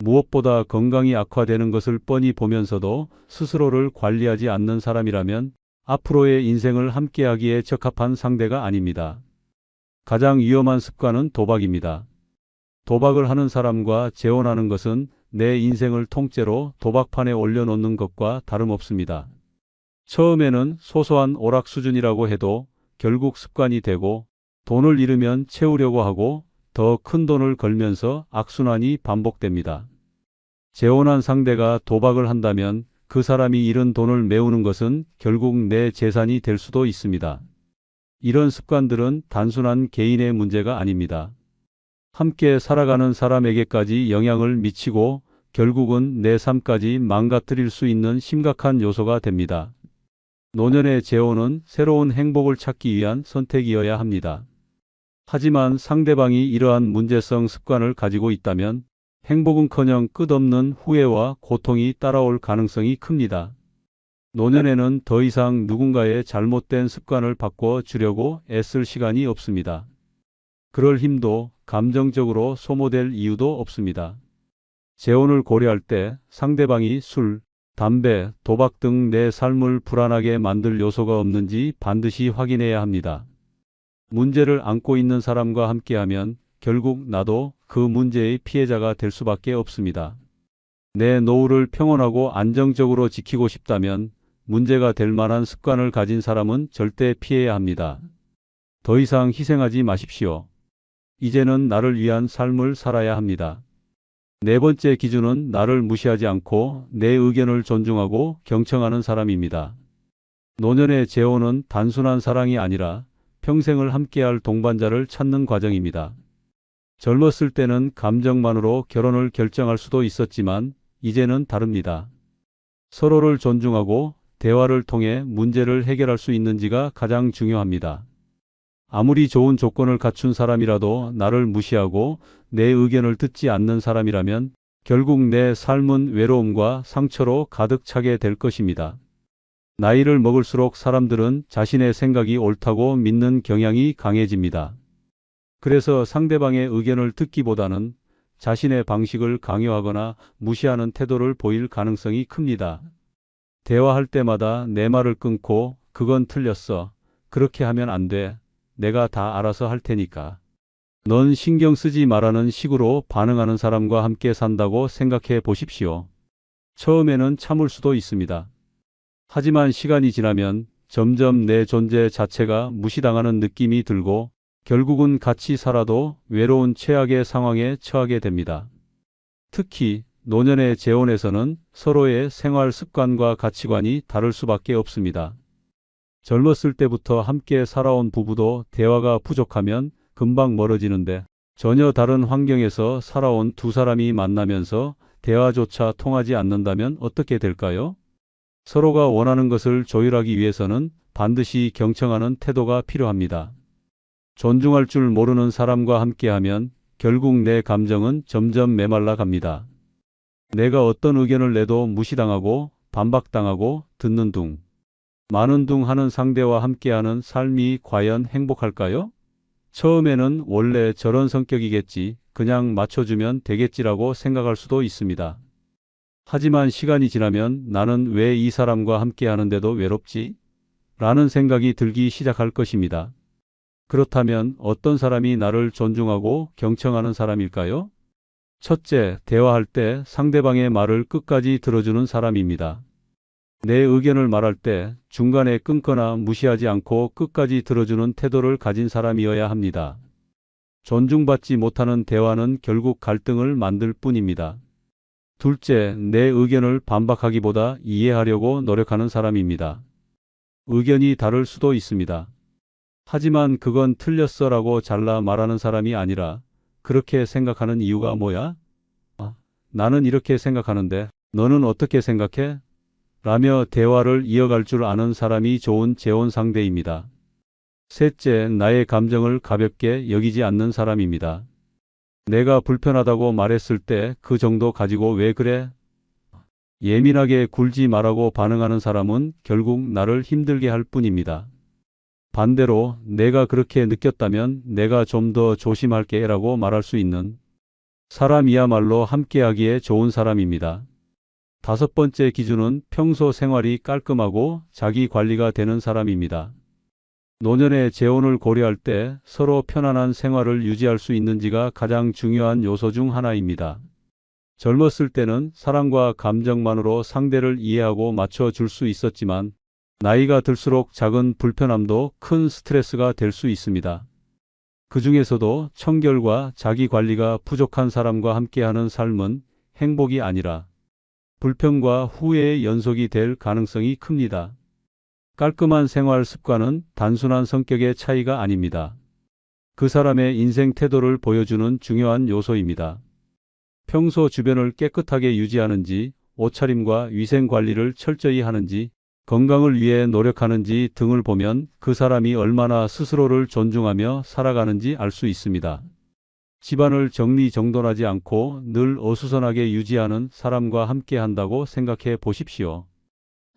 무엇보다 건강이 악화되는 것을 뻔히 보면서도 스스로를 관리하지 않는 사람이라면 앞으로의 인생을 함께하기에 적합한 상대가 아닙니다. 가장 위험한 습관은 도박입니다. 도박을 하는 사람과 재혼하는 것은 내 인생을 통째로 도박판에 올려놓는 것과 다름없습니다. 처음에는 소소한 오락 수준이라고 해도 결국 습관이 되고 돈을 잃으면 채우려고 하고 더 큰 돈을 걸면서 악순환이 반복됩니다. 재혼한 상대가 도박을 한다면 그 사람이 잃은 돈을 메우는 것은 결국 내 재산이 될 수도 있습니다. 이런 습관들은 단순한 개인의 문제가 아닙니다. 함께 살아가는 사람에게까지 영향을 미치고 결국은 내 삶까지 망가뜨릴 수 있는 심각한 요소가 됩니다. 노년의 재혼은 새로운 행복을 찾기 위한 선택이어야 합니다. 하지만 상대방이 이러한 문제성 습관을 가지고 있다면 행복은커녕 끝없는 후회와 고통이 따라올 가능성이 큽니다. 노년에는 더 이상 누군가의 잘못된 습관을 바꿔 주려고 애쓸 시간이 없습니다. 그럴 힘도 감정적으로 소모될 이유도 없습니다. 재혼을 고려할 때 상대방이 술, 담배, 도박 등 내 삶을 불안하게 만들 요소가 없는지 반드시 확인해야 합니다. 문제를 안고 있는 사람과 함께하면 결국 나도 그 문제의 피해자가 될 수밖에 없습니다. 내 노후를 평온하고 안정적으로 지키고 싶다면 문제가 될 만한 습관을 가진 사람은 절대 피해야 합니다. 더 이상 희생하지 마십시오. 이제는 나를 위한 삶을 살아야 합니다. 네 번째 기준은 나를 무시하지 않고 내 의견을 존중하고 경청하는 사람입니다. 노년의 재혼은 단순한 사랑이 아니라 평생을 함께할 동반자를 찾는 과정입니다. 젊었을 때는 감정만으로 결혼을 결정할 수도 있었지만 이제는 다릅니다. 서로를 존중하고 대화를 통해 문제를 해결할 수 있는지가 가장 중요합니다. 아무리 좋은 조건을 갖춘 사람이라도 나를 무시하고 내 의견을 듣지 않는 사람이라면 결국 내 삶은 외로움과 상처로 가득 차게 될 것입니다. 나이를 먹을수록 사람들은 자신의 생각이 옳다고 믿는 경향이 강해집니다. 그래서 상대방의 의견을 듣기보다는 자신의 방식을 강요하거나 무시하는 태도를 보일 가능성이 큽니다. 대화할 때마다 내 말을 끊고 그건 틀렸어. 그렇게 하면 안 돼. 내가 다 알아서 할 테니까. 넌 신경 쓰지 말라는 식으로 반응하는 사람과 함께 산다고 생각해 보십시오. 처음에는 참을 수도 있습니다. 하지만 시간이 지나면 점점 내 존재 자체가 무시당하는 느낌이 들고 결국은 같이 살아도 외로운 최악의 상황에 처하게 됩니다. 특히 노년의 재혼에서는 서로의 생활 습관과 가치관이 다를 수밖에 없습니다. 젊었을 때부터 함께 살아온 부부도 대화가 부족하면 금방 멀어지는데 전혀 다른 환경에서 살아온 두 사람이 만나면서 대화조차 통하지 않는다면 어떻게 될까요? 서로가 원하는 것을 조율하기 위해서는 반드시 경청하는 태도가 필요합니다. 존중할 줄 모르는 사람과 함께하면 결국 내 감정은 점점 메말라 갑니다. 내가 어떤 의견을 내도 무시당하고 반박당하고 듣는 둥, 마는 둥 하는 상대와 함께하는 삶이 과연 행복할까요? 처음에는 원래 저런 성격이겠지, 그냥 맞춰주면 되겠지라고 생각할 수도 있습니다. 하지만 시간이 지나면 나는 왜 이 사람과 함께 하는데도 외롭지? 라는 생각이 들기 시작할 것입니다. 그렇다면 어떤 사람이 나를 존중하고 경청하는 사람일까요? 첫째, 대화할 때 상대방의 말을 끝까지 들어주는 사람입니다. 내 의견을 말할 때 중간에 끊거나 무시하지 않고 끝까지 들어주는 태도를 가진 사람이어야 합니다. 존중받지 못하는 대화는 결국 갈등을 만들 뿐입니다. 둘째, 내 의견을 반박하기보다 이해하려고 노력하는 사람입니다. 의견이 다를 수도 있습니다. 하지만 그건 틀렸어라고 잘라 말하는 사람이 아니라 그렇게 생각하는 이유가 뭐야? 나는 이렇게 생각하는데 너는 어떻게 생각해? 라며 대화를 이어갈 줄 아는 사람이 좋은 재혼 상대입니다. 셋째, 나의 감정을 가볍게 여기지 않는 사람입니다. 내가 불편하다고 말했을 때 그 정도 가지고 왜 그래? 예민하게 굴지 말라고 반응하는 사람은 결국 나를 힘들게 할 뿐입니다. 반대로 내가 그렇게 느꼈다면 내가 좀 더 조심할게 라고 말할 수 있는 사람이야말로 함께하기에 좋은 사람입니다. 다섯 번째 기준은 평소 생활이 깔끔하고 자기 관리가 되는 사람입니다. 노년의 재혼을 고려할 때 서로 편안한 생활을 유지할 수 있는지가 가장 중요한 요소 중 하나입니다. 젊었을 때는 사랑과 감정만으로 상대를 이해하고 맞춰줄 수 있었지만 나이가 들수록 작은 불편함도 큰 스트레스가 될 수 있습니다. 그 중에서도 청결과 자기 관리가 부족한 사람과 함께하는 삶은 행복이 아니라 불평과 후회의 연속이 될 가능성이 큽니다. 깔끔한 생활 습관은 단순한 성격의 차이가 아닙니다. 그 사람의 인생 태도를 보여주는 중요한 요소입니다. 평소 주변을 깨끗하게 유지하는지, 옷차림과 위생 관리를 철저히 하는지, 건강을 위해 노력하는지 등을 보면 그 사람이 얼마나 스스로를 존중하며 살아가는지 알 수 있습니다. 집안을 정리정돈하지 않고 늘 어수선하게 유지하는 사람과 함께 한다고 생각해 보십시오.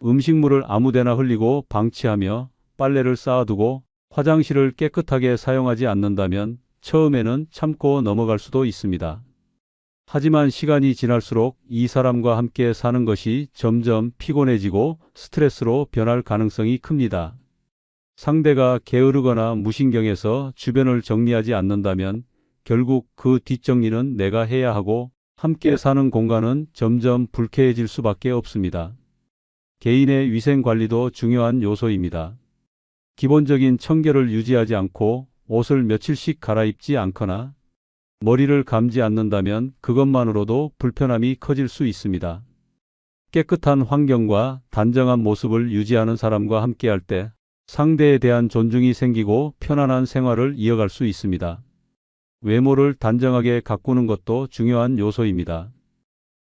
음식물을 아무데나 흘리고 방치하며 빨래를 쌓아두고 화장실을 깨끗하게 사용하지 않는다면 처음에는 참고 넘어갈 수도 있습니다. 하지만 시간이 지날수록 이 사람과 함께 사는 것이 점점 피곤해지고 스트레스로 변할 가능성이 큽니다. 상대가 게으르거나 무신경해서 주변을 정리하지 않는다면 결국 그 뒷정리는 내가 해야 하고 함께 사는 공간은 점점 불쾌해질 수밖에 없습니다. 개인의 위생 관리도 중요한 요소입니다. 기본적인 청결을 유지하지 않고 옷을 며칠씩 갈아입지 않거나 머리를 감지 않는다면 그것만으로도 불편함이 커질 수 있습니다. 깨끗한 환경과 단정한 모습을 유지하는 사람과 함께할 때 상대에 대한 존중이 생기고 편안한 생활을 이어갈 수 있습니다. 외모를 단정하게 가꾸는 것도 중요한 요소입니다.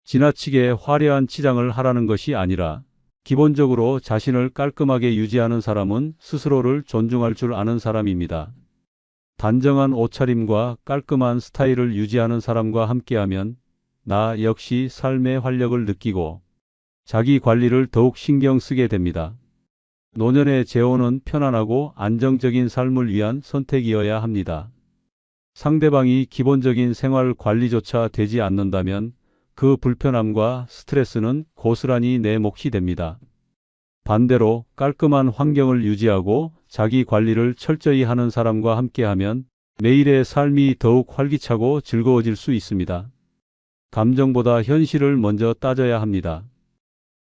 지나치게 화려한 치장을 하라는 것이 아니라 기본적으로 자신을 깔끔하게 유지하는 사람은 스스로를 존중할 줄 아는 사람입니다. 단정한 옷차림과 깔끔한 스타일을 유지하는 사람과 함께하면 나 역시 삶의 활력을 느끼고 자기 관리를 더욱 신경 쓰게 됩니다. 노년의 재혼은 편안하고 안정적인 삶을 위한 선택이어야 합니다. 상대방이 기본적인 생활 관리조차 되지 않는다면 그 불편함과 스트레스는 고스란히 내 몫이 됩니다. 반대로 깔끔한 환경을 유지하고 자기 관리를 철저히 하는 사람과 함께하면 매일의 삶이 더욱 활기차고 즐거워질 수 있습니다. 감정보다 현실을 먼저 따져야 합니다.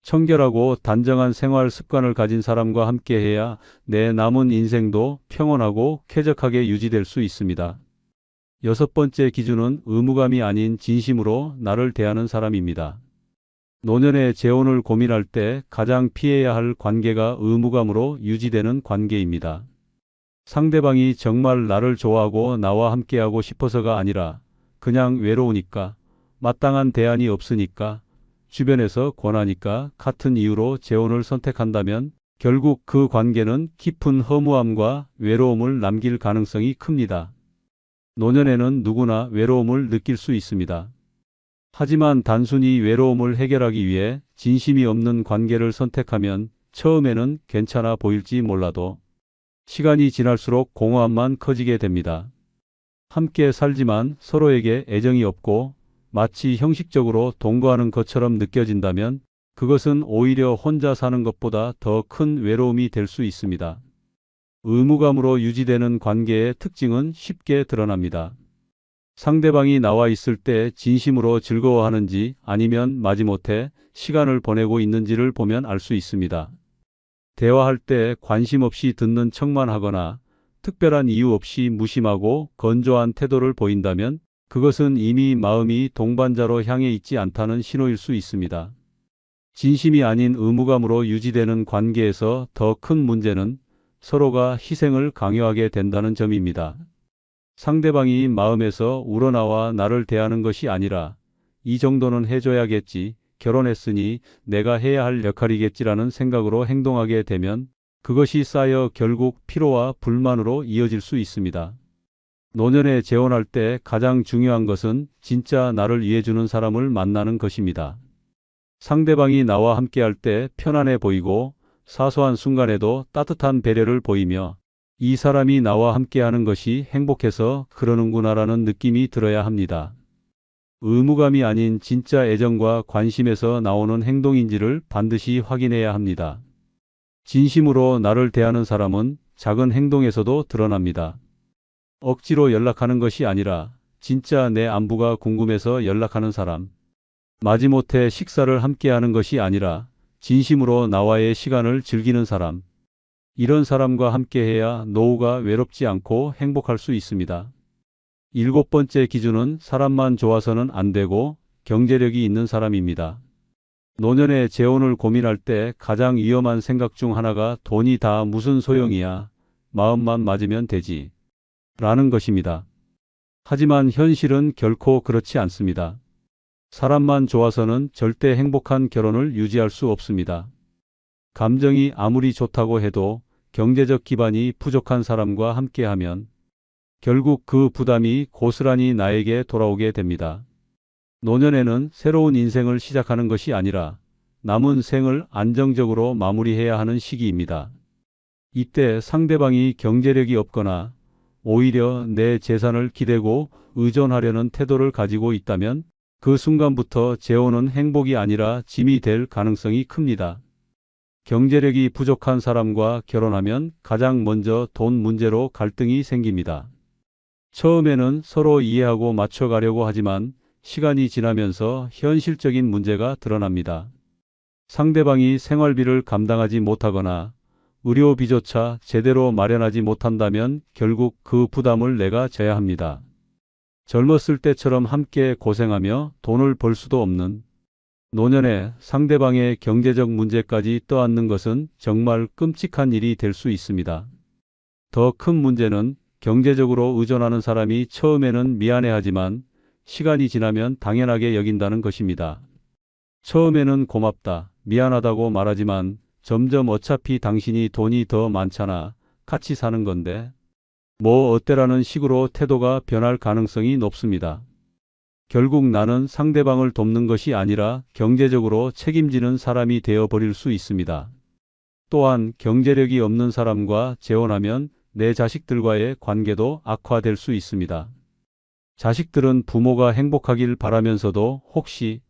청결하고 단정한 생활 습관을 가진 사람과 함께해야 내 남은 인생도 평온하고 쾌적하게 유지될 수 있습니다. 6번째 기준은 의무감이 아닌 진심으로 나를 대하는 사람입니다. 노년의 재혼을 고민할 때 가장 피해야 할 관계가 의무감으로 유지되는 관계입니다. 상대방이 정말 나를 좋아하고 나와 함께하고 싶어서가 아니라 그냥 외로우니까, 마땅한 대안이 없으니까, 주변에서 권하니까 같은 이유로 재혼을 선택한다면 결국 그 관계는 깊은 허무함과 외로움을 남길 가능성이 큽니다. 노년에는 누구나 외로움을 느낄 수 있습니다. 하지만 단순히 외로움을 해결하기 위해 진심이 없는 관계를 선택하면 처음에는 괜찮아 보일지 몰라도 시간이 지날수록 공허함만 커지게 됩니다. 함께 살지만 서로에게 애정이 없고 마치 형식적으로 동거하는 것처럼 느껴진다면 그것은 오히려 혼자 사는 것보다 더 큰 외로움이 될 수 있습니다. 의무감으로 유지되는 관계의 특징은 쉽게 드러납니다. 상대방이 나와 있을 때 진심으로 즐거워하는지 아니면 마지못해 시간을 보내고 있는지를 보면 알 수 있습니다. 대화할 때 관심 없이 듣는 척만 하거나 특별한 이유 없이 무심하고 건조한 태도를 보인다면 그것은 이미 마음이 동반자로 향해 있지 않다는 신호일 수 있습니다. 진심이 아닌 의무감으로 유지되는 관계에서 더 큰 문제는 서로가 희생을 강요하게 된다는 점입니다. 상대방이 마음에서 우러나와 나를 대하는 것이 아니라 이 정도는 해줘야겠지, 결혼했으니 내가 해야 할 역할이겠지라는 생각으로 행동하게 되면 그것이 쌓여 결국 피로와 불만으로 이어질 수 있습니다. 노년에 재혼할 때 가장 중요한 것은 진짜 나를 이해해주는 사람을 만나는 것입니다. 상대방이 나와 함께할 때 편안해 보이고 사소한 순간에도 따뜻한 배려를 보이며 이 사람이 나와 함께하는 것이 행복해서 그러는구나라는 느낌이 들어야 합니다. 의무감이 아닌 진짜 애정과 관심에서 나오는 행동인지를 반드시 확인해야 합니다. 진심으로 나를 대하는 사람은 작은 행동에서도 드러납니다. 억지로 연락하는 것이 아니라 진짜 내 안부가 궁금해서 연락하는 사람. 마지못해 식사를 함께하는 것이 아니라 진심으로 나와의 시간을 즐기는 사람. 이런 사람과 함께해야 노후가 외롭지 않고 행복할 수 있습니다. 7번째 기준은 사람만 좋아서는 안 되고 경제력이 있는 사람입니다. 노년에 재혼을 고민할 때 가장 위험한 생각 중 하나가 돈이 다 무슨 소용이야, 마음만 맞으면 되지 라는 것입니다. 하지만 현실은 결코 그렇지 않습니다. 사람만 좋아서는 절대 행복한 결혼을 유지할 수 없습니다. 감정이 아무리 좋다고 해도 경제적 기반이 부족한 사람과 함께하면 결국 그 부담이 고스란히 나에게 돌아오게 됩니다. 노년에는 새로운 인생을 시작하는 것이 아니라 남은 생을 안정적으로 마무리해야 하는 시기입니다. 이때 상대방이 경제력이 없거나 오히려 내 재산을 기대고 의존하려는 태도를 가지고 있다면 그 순간부터 재혼은 행복이 아니라 짐이 될 가능성이 큽니다. 경제력이 부족한 사람과 결혼하면 가장 먼저 돈 문제로 갈등이 생깁니다. 처음에는 서로 이해하고 맞춰가려고 하지만 시간이 지나면서 현실적인 문제가 드러납니다. 상대방이 생활비를 감당하지 못하거나 의료비조차 제대로 마련하지 못한다면 결국 그 부담을 내가 져야 합니다. 젊었을 때처럼 함께 고생하며 돈을 벌 수도 없는 노년에 상대방의 경제적 문제까지 떠안는 것은 정말 끔찍한 일이 될 수 있습니다. 더 큰 문제는 경제적으로 의존하는 사람이 처음에는 미안해하지만 시간이 지나면 당연하게 여긴다는 것입니다. 처음에는 고맙다, 미안하다고 말하지만 점점 어차피 당신이 돈이 더 많잖아, 같이 사는 건데 뭐 어때라는 식으로 태도가 변할 가능성이 높습니다. 결국 나는 상대방을 돕는 것이 아니라 경제적으로 책임지는 사람이 되어버릴 수 있습니다. 또한 경제력이 없는 사람과 재혼하면 내 자식들과의 관계도 악화될 수 있습니다. 자식들은 부모가 행복하길 바라면서도 혹시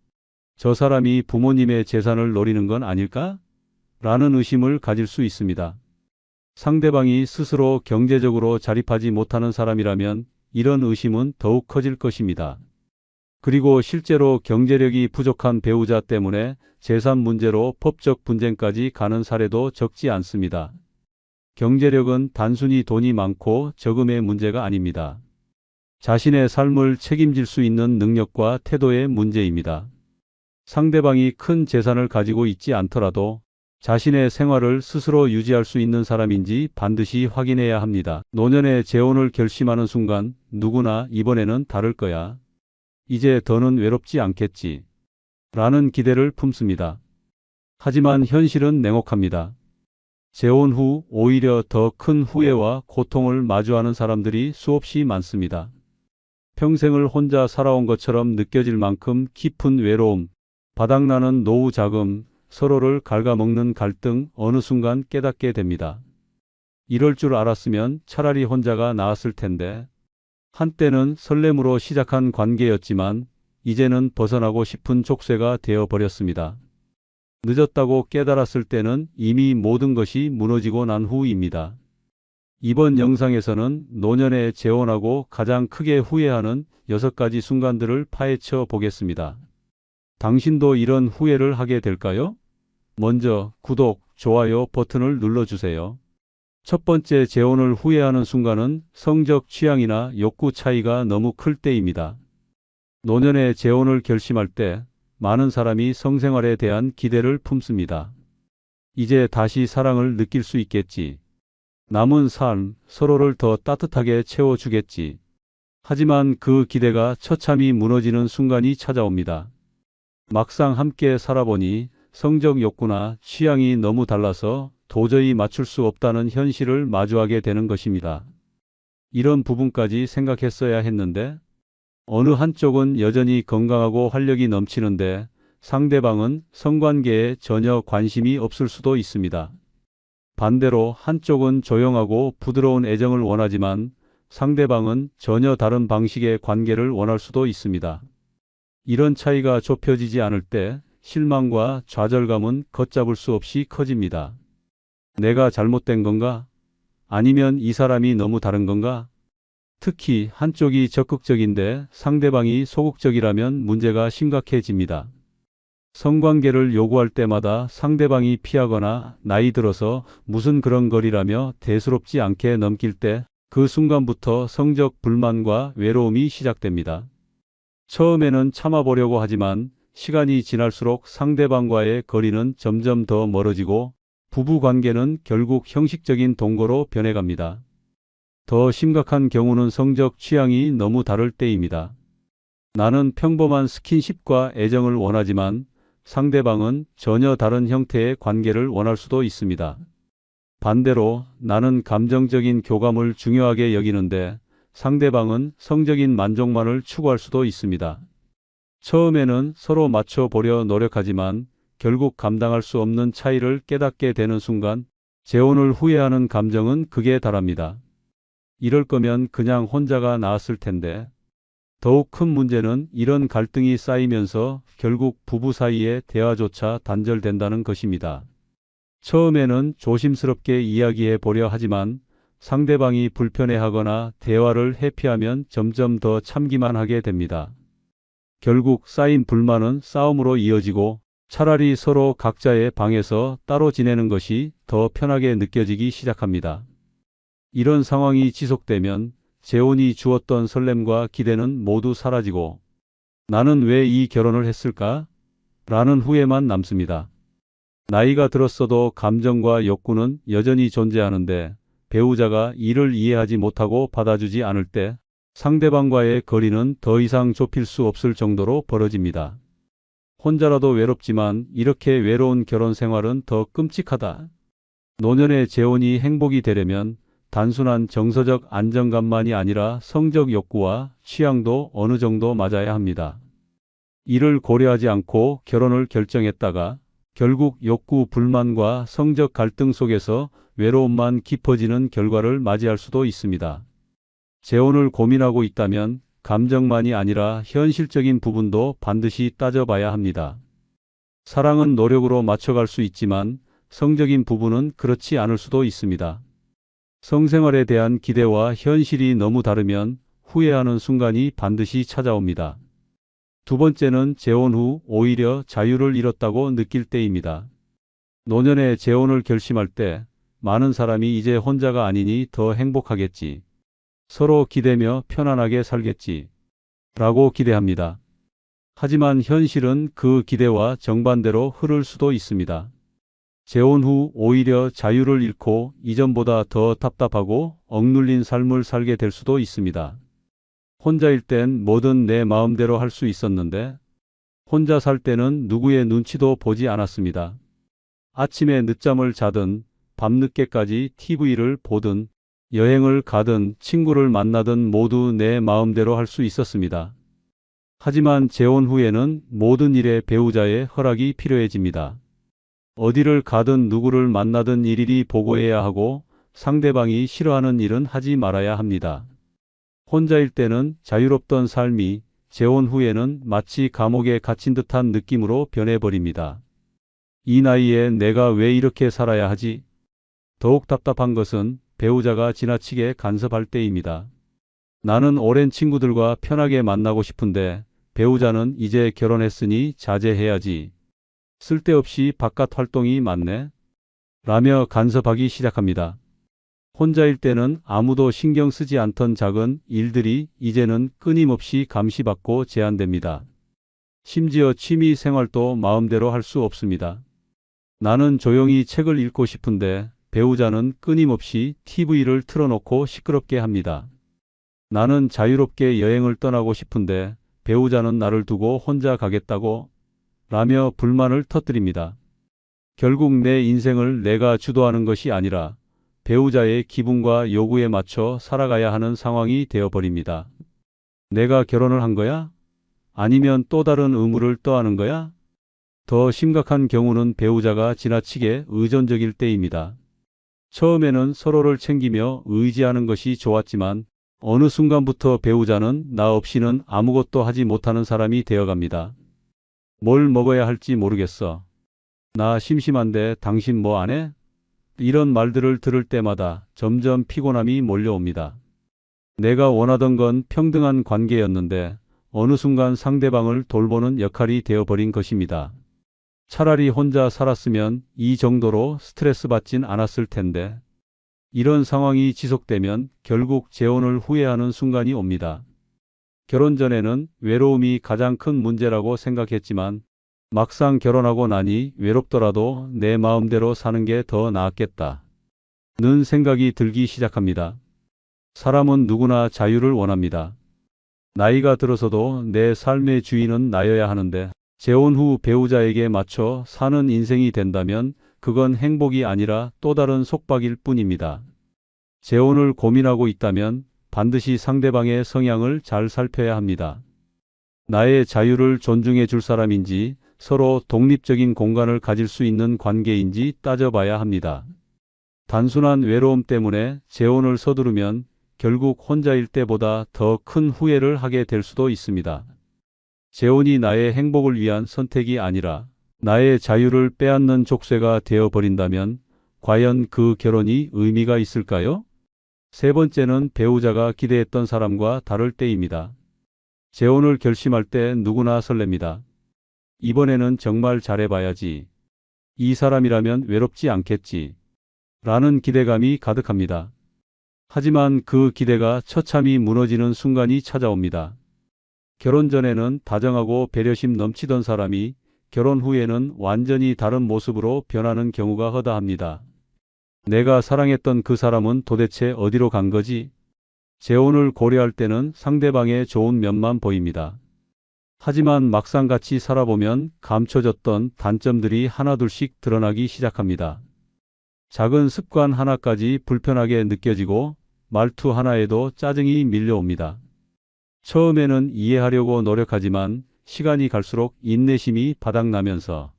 저 사람이 부모님의 재산을 노리는 건 아닐까? 라는 의심을 가질 수 있습니다. 상대방이 스스로 경제적으로 자립하지 못하는 사람이라면 이런 의심은 더욱 커질 것입니다. 그리고 실제로 경제력이 부족한 배우자 때문에 재산 문제로 법적 분쟁까지 가는 사례도 적지 않습니다. 경제력은 단순히 돈이 많고 적음의 문제가 아닙니다. 자신의 삶을 책임질 수 있는 능력과 태도의 문제입니다. 상대방이 큰 재산을 가지고 있지 않더라도 자신의 생활을 스스로 유지할 수 있는 사람인지 반드시 확인해야 합니다. 노년의 재혼을 결심하는 순간 누구나 이번에는 다를 거야. 이제 더는 외롭지 않겠지. 라는 기대를 품습니다. 하지만 현실은 냉혹합니다. 재혼 후 오히려 더 큰 후회와 고통을 마주하는 사람들이 수없이 많습니다. 평생을 혼자 살아온 것처럼 느껴질 만큼 깊은 외로움, 바닥나는 노후 자금, 서로를 갉아먹는 갈등 어느 순간 깨닫게 됩니다. 이럴 줄 알았으면 차라리 혼자가 나았을 텐데. 한때는 설렘으로 시작한 관계였지만 이제는 벗어나고 싶은 족쇄가 되어버렸습니다. 늦었다고 깨달았을 때는 이미 모든 것이 무너지고 난 후입니다. 이번 영상에서는 노년에 재혼하고 가장 크게 후회하는 6가지 순간들을 파헤쳐 보겠습니다. 당신도 이런 후회를 하게 될까요? 먼저 구독, 좋아요 버튼을 눌러주세요. 첫 번째, 재혼을 후회하는 순간은 성적 취향이나 욕구 차이가 너무 클 때입니다. 노년에 재혼을 결심할 때 많은 사람이 성생활에 대한 기대를 품습니다. 이제 다시 사랑을 느낄 수 있겠지. 남은 삶, 서로를 더 따뜻하게 채워주겠지. 하지만 그 기대가 처참히 무너지는 순간이 찾아옵니다. 막상 함께 살아보니 성적 욕구나 취향이 너무 달라서 도저히 맞출 수 없다는 현실을 마주하게 되는 것입니다. 이런 부분까지 생각했어야 했는데 어느 한쪽은 여전히 건강하고 활력이 넘치는데 상대방은 성관계에 전혀 관심이 없을 수도 있습니다. 반대로 한쪽은 조용하고 부드러운 애정을 원하지만 상대방은 전혀 다른 방식의 관계를 원할 수도 있습니다. 이런 차이가 좁혀지지 않을 때 실망과 좌절감은 걷잡을 수 없이 커집니다. 내가 잘못된 건가? 아니면 이 사람이 너무 다른 건가? 특히 한쪽이 적극적인데 상대방이 소극적이라면 문제가 심각해집니다. 성관계를 요구할 때마다 상대방이 피하거나 나이 들어서 무슨 그런 거리라며 대수롭지 않게 넘길 때 그 순간부터 성적 불만과 외로움이 시작됩니다. 처음에는 참아보려고 하지만 시간이 지날수록 상대방과의 거리는 점점 더 멀어지고 부부관계는 결국 형식적인 동거로 변해갑니다. 더 심각한 경우는 성적 취향이 너무 다를 때입니다. 나는 평범한 스킨십과 애정을 원하지만 상대방은 전혀 다른 형태의 관계를 원할 수도 있습니다. 반대로 나는 감정적인 교감을 중요하게 여기는데 상대방은 성적인 만족만을 추구할 수도 있습니다. 처음에는 서로 맞춰보려 노력하지만 결국 감당할 수 없는 차이를 깨닫게 되는 순간 재혼을 후회하는 감정은 극에 달합니다. 이럴 거면 그냥 혼자가 나았을 텐데. 더욱 큰 문제는 이런 갈등이 쌓이면서 결국 부부 사이의 대화조차 단절된다는 것입니다. 처음에는 조심스럽게 이야기해 보려 하지만 상대방이 불편해하거나 대화를 회피하면 점점 더 참기만 하게 됩니다. 결국 쌓인 불만은 싸움으로 이어지고 차라리 서로 각자의 방에서 따로 지내는 것이 더 편하게 느껴지기 시작합니다. 이런 상황이 지속되면 재혼이 주었던 설렘과 기대는 모두 사라지고 나는 왜 이 결혼을 했을까? 라는 후회만 남습니다. 나이가 들었어도 감정과 욕구는 여전히 존재하는데 배우자가 이를 이해하지 못하고 받아주지 않을 때 상대방과의 거리는 더 이상 좁힐 수 없을 정도로 벌어집니다. 혼자라도 외롭지만 이렇게 외로운 결혼 생활은 더 끔찍하다. 노년의 재혼이 행복이 되려면 단순한 정서적 안정감만이 아니라 성적 욕구와 취향도 어느 정도 맞아야 합니다. 이를 고려하지 않고 결혼을 결정했다가 결국 욕구 불만과 성적 갈등 속에서 외로움만 깊어지는 결과를 맞이할 수도 있습니다. 재혼을 고민하고 있다면 감정만이 아니라 현실적인 부분도 반드시 따져봐야 합니다. 사랑은 노력으로 맞춰갈 수 있지만 성적인 부분은 그렇지 않을 수도 있습니다. 성생활에 대한 기대와 현실이 너무 다르면 후회하는 순간이 반드시 찾아옵니다. 두 번째는 재혼 후 오히려 자유를 잃었다고 느낄 때입니다. 노년에 재혼을 결심할 때 많은 사람이 이제 혼자가 아니니 더 행복하겠지. 서로 기대며 편안하게 살겠지. 라고 기대합니다. 하지만 현실은 그 기대와 정반대로 흐를 수도 있습니다. 재혼 후 오히려 자유를 잃고 이전보다 더 답답하고 억눌린 삶을 살게 될 수도 있습니다. 혼자일 땐 뭐든 내 마음대로 할 수 있었는데 혼자 살 때는 누구의 눈치도 보지 않았습니다. 아침에 늦잠을 자든 밤늦게까지 TV를 보든 여행을 가든 친구를 만나든 모두 내 마음대로 할 수 있었습니다. 하지만 재혼 후에는 모든 일에 배우자의 허락이 필요해집니다. 어디를 가든 누구를 만나든 일일이 보고해야 하고 상대방이 싫어하는 일은 하지 말아야 합니다. 혼자일 때는 자유롭던 삶이 재혼 후에는 마치 감옥에 갇힌 듯한 느낌으로 변해버립니다. 이 나이에 내가 왜 이렇게 살아야 하지? 더욱 답답한 것은 배우자가 지나치게 간섭할 때입니다. 나는 오랜 친구들과 편하게 만나고 싶은데 배우자는 이제 결혼했으니 자제해야지. 쓸데없이 바깥 활동이 많네. 라며 간섭하기 시작합니다. 혼자일 때는 아무도 신경 쓰지 않던 작은 일들이 이제는 끊임없이 감시받고 제한됩니다. 심지어 취미 생활도 마음대로 할 수 없습니다. 나는 조용히 책을 읽고 싶은데 배우자는 끊임없이 TV를 틀어놓고 시끄럽게 합니다. 나는 자유롭게 여행을 떠나고 싶은데 배우자는 나를 두고 혼자 가겠다고 라며 불만을 터뜨립니다. 결국 내 인생을 내가 주도하는 것이 아니라 배우자의 기분과 요구에 맞춰 살아가야 하는 상황이 되어버립니다. 내가 결혼을 한 거야? 아니면 또 다른 의무를 떠안은 거야? 더 심각한 경우는 배우자가 지나치게 의존적일 때입니다. 처음에는 서로를 챙기며 의지하는 것이 좋았지만 어느 순간부터 배우자는 나 없이는 아무것도 하지 못하는 사람이 되어갑니다. 뭘 먹어야 할지 모르겠어. 나 심심한데 당신 뭐 안 해? 이런 말들을 들을 때마다 점점 피곤함이 몰려옵니다. 내가 원하던 건 평등한 관계였는데 어느 순간 상대방을 돌보는 역할이 되어버린 것입니다. 차라리 혼자 살았으면 이 정도로 스트레스 받진 않았을 텐데 이런 상황이 지속되면 결국 재혼을 후회하는 순간이 옵니다. 결혼 전에는 외로움이 가장 큰 문제라고 생각했지만 막상 결혼하고 나니 외롭더라도 내 마음대로 사는 게 더 나았겠다. 는 생각이 들기 시작합니다. 사람은 누구나 자유를 원합니다. 나이가 들어서도 내 삶의 주인은 나여야 하는데 재혼 후 배우자에게 맞춰 사는 인생이 된다면 그건 행복이 아니라 또 다른 속박일 뿐입니다. 재혼을 고민하고 있다면 반드시 상대방의 성향을 잘 살펴야 합니다. 나의 자유를 존중해 줄 사람인지 서로 독립적인 공간을 가질 수 있는 관계인지 따져봐야 합니다. 단순한 외로움 때문에 재혼을 서두르면 결국 혼자일 때보다 더 큰 후회를 하게 될 수도 있습니다. 재혼이 나의 행복을 위한 선택이 아니라 나의 자유를 빼앗는 족쇄가 되어버린다면 과연 그 결혼이 의미가 있을까요? 세 번째는 배우자가 기대했던 사람과 다를 때입니다. 재혼을 결심할 때 누구나 설렙니다. 이번에는 정말 잘해봐야지. 이 사람이라면 외롭지 않겠지. 라는 기대감이 가득합니다. 하지만 그 기대가 처참히 무너지는 순간이 찾아옵니다. 결혼 전에는 다정하고 배려심 넘치던 사람이 결혼 후에는 완전히 다른 모습으로 변하는 경우가 허다합니다. 내가 사랑했던 그 사람은 도대체 어디로 간 거지? 재혼을 고려할 때는 상대방의 좋은 면만 보입니다. 하지만 막상 같이 살아보면 감춰졌던 단점들이 하나둘씩 드러나기 시작합니다. 작은 습관 하나까지 불편하게 느껴지고 말투 하나에도 짜증이 밀려옵니다. 처음에는 이해하려고 노력하지만 시간이 갈수록 인내심이 바닥나면서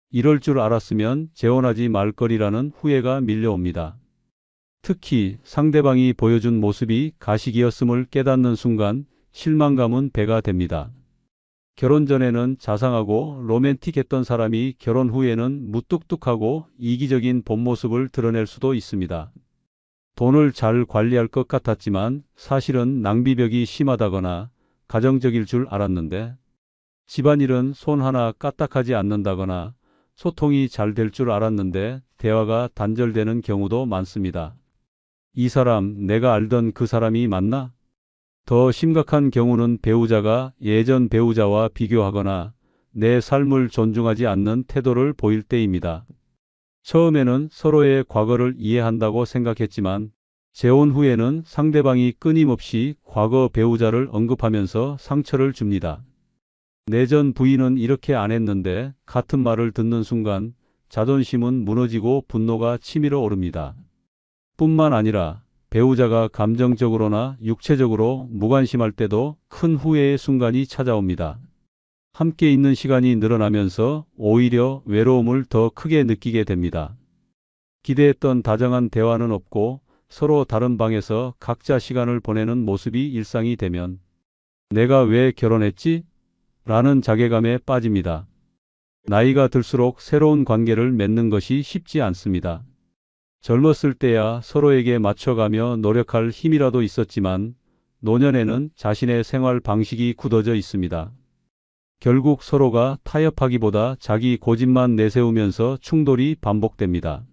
이럴 줄 알았으면 재혼하지 말 거리라는 후회가 밀려옵니다. 특히 상대방이 보여준 모습이 가식이었음을 깨닫는 순간 실망감은 배가 됩니다. 결혼 전에는 자상하고 로맨틱했던 사람이 결혼 후에는 무뚝뚝하고 이기적인 본 모습을 드러낼 수도 있습니다. 돈을 잘 관리할 것 같았지만 사실은 낭비벽이 심하다거나 가정적일 줄 알았는데 집안일은 손 하나 까딱하지 않는다거나 소통이 잘 될 줄 알았는데 대화가 단절되는 경우도 많습니다. 이 사람 내가 알던 그 사람이 맞나? 더 심각한 경우는 배우자가 예전 배우자와 비교하거나 내 삶을 존중하지 않는 태도를 보일 때입니다. 처음에는 서로의 과거를 이해한다고 생각했지만 재혼 후에는 상대방이 끊임없이 과거 배우자를 언급하면서 상처를 줍니다. 내 전 부인은 이렇게 안 했는데 같은 말을 듣는 순간 자존심은 무너지고 분노가 치밀어 오릅니다. 뿐만 아니라 배우자가 감정적으로나 육체적으로 무관심할 때도 큰 후회의 순간이 찾아옵니다. 함께 있는 시간이 늘어나면서 오히려 외로움을 더 크게 느끼게 됩니다. 기대했던 다정한 대화는 없고 서로 다른 방에서 각자 시간을 보내는 모습이 일상이 되면 내가 왜 결혼했지? 라는 자괴감에 빠집니다. 나이가 들수록 새로운 관계를 맺는 것이 쉽지 않습니다. 젊었을 때야 서로에게 맞춰가며 노력할 힘이라도 있었지만 노년에는 자신의 생활 방식이 굳어져 있습니다. 결국 서로가 타협하기보다 자기 고집만 내세우면서 충돌이 반복됩니다.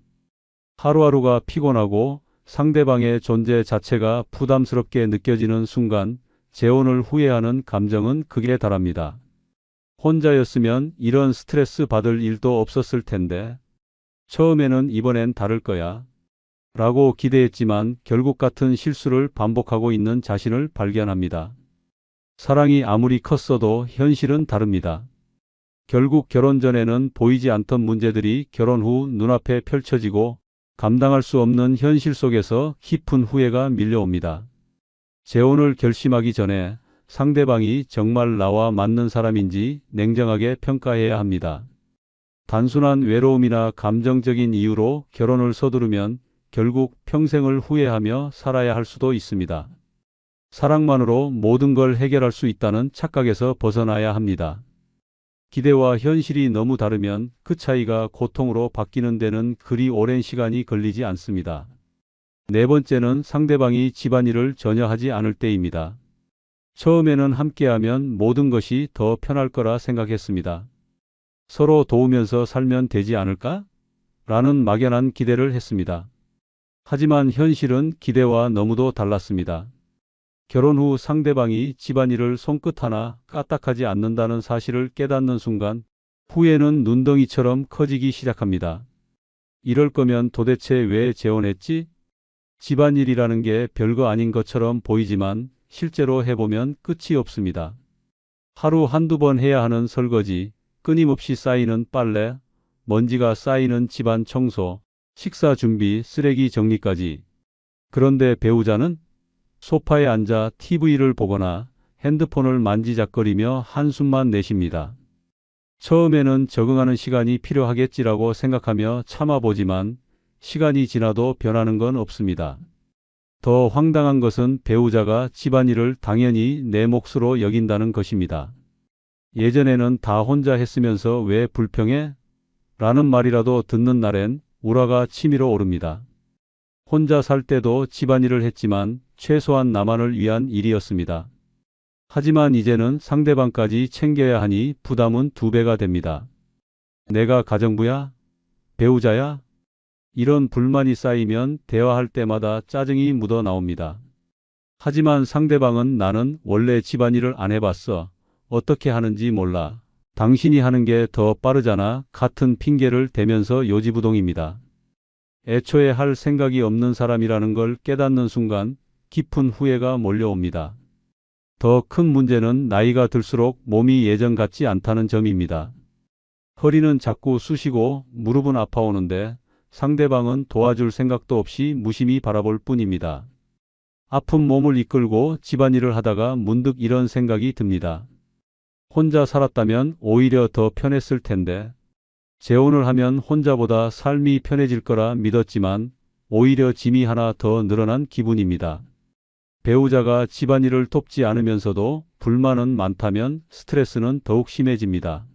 하루하루가 피곤하고 상대방의 존재 자체가 부담스럽게 느껴지는 순간 재혼을 후회하는 감정은 극에 달합니다. 혼자였으면 이런 스트레스 받을 일도 없었을 텐데 처음에는 이번엔 다를 거야 라고 기대했지만 결국 같은 실수를 반복하고 있는 자신을 발견합니다. 사랑이 아무리 컸어도 현실은 다릅니다. 결국 결혼 전에는 보이지 않던 문제들이 결혼 후 눈앞에 펼쳐지고 감당할 수 없는 현실 속에서 깊은 후회가 밀려옵니다. 재혼을 결심하기 전에 상대방이 정말 나와 맞는 사람인지 냉정하게 평가해야 합니다. 단순한 외로움이나 감정적인 이유로 결혼을 서두르면 결국 평생을 후회하며 살아야 할 수도 있습니다. 사랑만으로 모든 걸 해결할 수 있다는 착각에서 벗어나야 합니다. 기대와 현실이 너무 다르면 그 차이가 고통으로 바뀌는 데는 그리 오랜 시간이 걸리지 않습니다. 네 번째는 상대방이 집안일을 전혀 하지 않을 때입니다. 처음에는 함께하면 모든 것이 더 편할 거라 생각했습니다. 서로 도우면서 살면 되지 않을까? 라는 막연한 기대를 했습니다. 하지만 현실은 기대와 너무도 달랐습니다. 결혼 후 상대방이 집안일을 손끝 하나 까딱하지 않는다는 사실을 깨닫는 순간 후회는 눈덩이처럼 커지기 시작합니다. 이럴 거면 도대체 왜 재혼했지? 집안일이라는 게 별거 아닌 것처럼 보이지만 실제로 해보면 끝이 없습니다. 하루 한두 번 해야 하는 설거지, 끊임없이 쌓이는 빨래, 먼지가 쌓이는 집안 청소, 식사 준비, 쓰레기 정리까지. 그런데 배우자는 소파에 앉아 TV를 보거나 핸드폰을 만지작거리며 한숨만 내쉽니다. 처음에는 적응하는 시간이 필요하겠지라고 생각하며 참아보지만 시간이 지나도 변하는 건 없습니다. 더 황당한 것은 배우자가 집안일을 당연히 내 몫으로 여긴다는 것입니다. 예전에는 다 혼자 했으면서 왜 불평해? 라는 말이라도 듣는 날엔 우라가 치밀어 오릅니다. 혼자 살 때도 집안일을 했지만 최소한 나만을 위한 일이었습니다. 하지만 이제는 상대방까지 챙겨야 하니 부담은 2배가 됩니다. 내가 가정부야? 배우자야? 이런 불만이 쌓이면 대화할 때마다 짜증이 묻어 나옵니다. 하지만 상대방은 나는 원래 집안일을 안 해봤어. 어떻게 하는지 몰라. 당신이 하는 게 더 빠르잖아. 같은 핑계를 대면서 요지부동입니다. 애초에 할 생각이 없는 사람이라는 걸 깨닫는 순간 깊은 후회가 몰려옵니다. 더 큰 문제는 나이가 들수록 몸이 예전 같지 않다는 점입니다. 허리는 자꾸 쑤시고 무릎은 아파오는데 상대방은 도와줄 생각도 없이 무심히 바라볼 뿐입니다. 아픈 몸을 이끌고 집안일을 하다가 문득 이런 생각이 듭니다. 혼자 살았다면 오히려 더 편했을 텐데 재혼을 하면 혼자보다 삶이 편해질 거라 믿었지만 오히려 짐이 하나 더 늘어난 기분입니다. 배우자가 집안일을 돕지 않으면서도 불만은 많다면 스트레스는 더욱 심해집니다.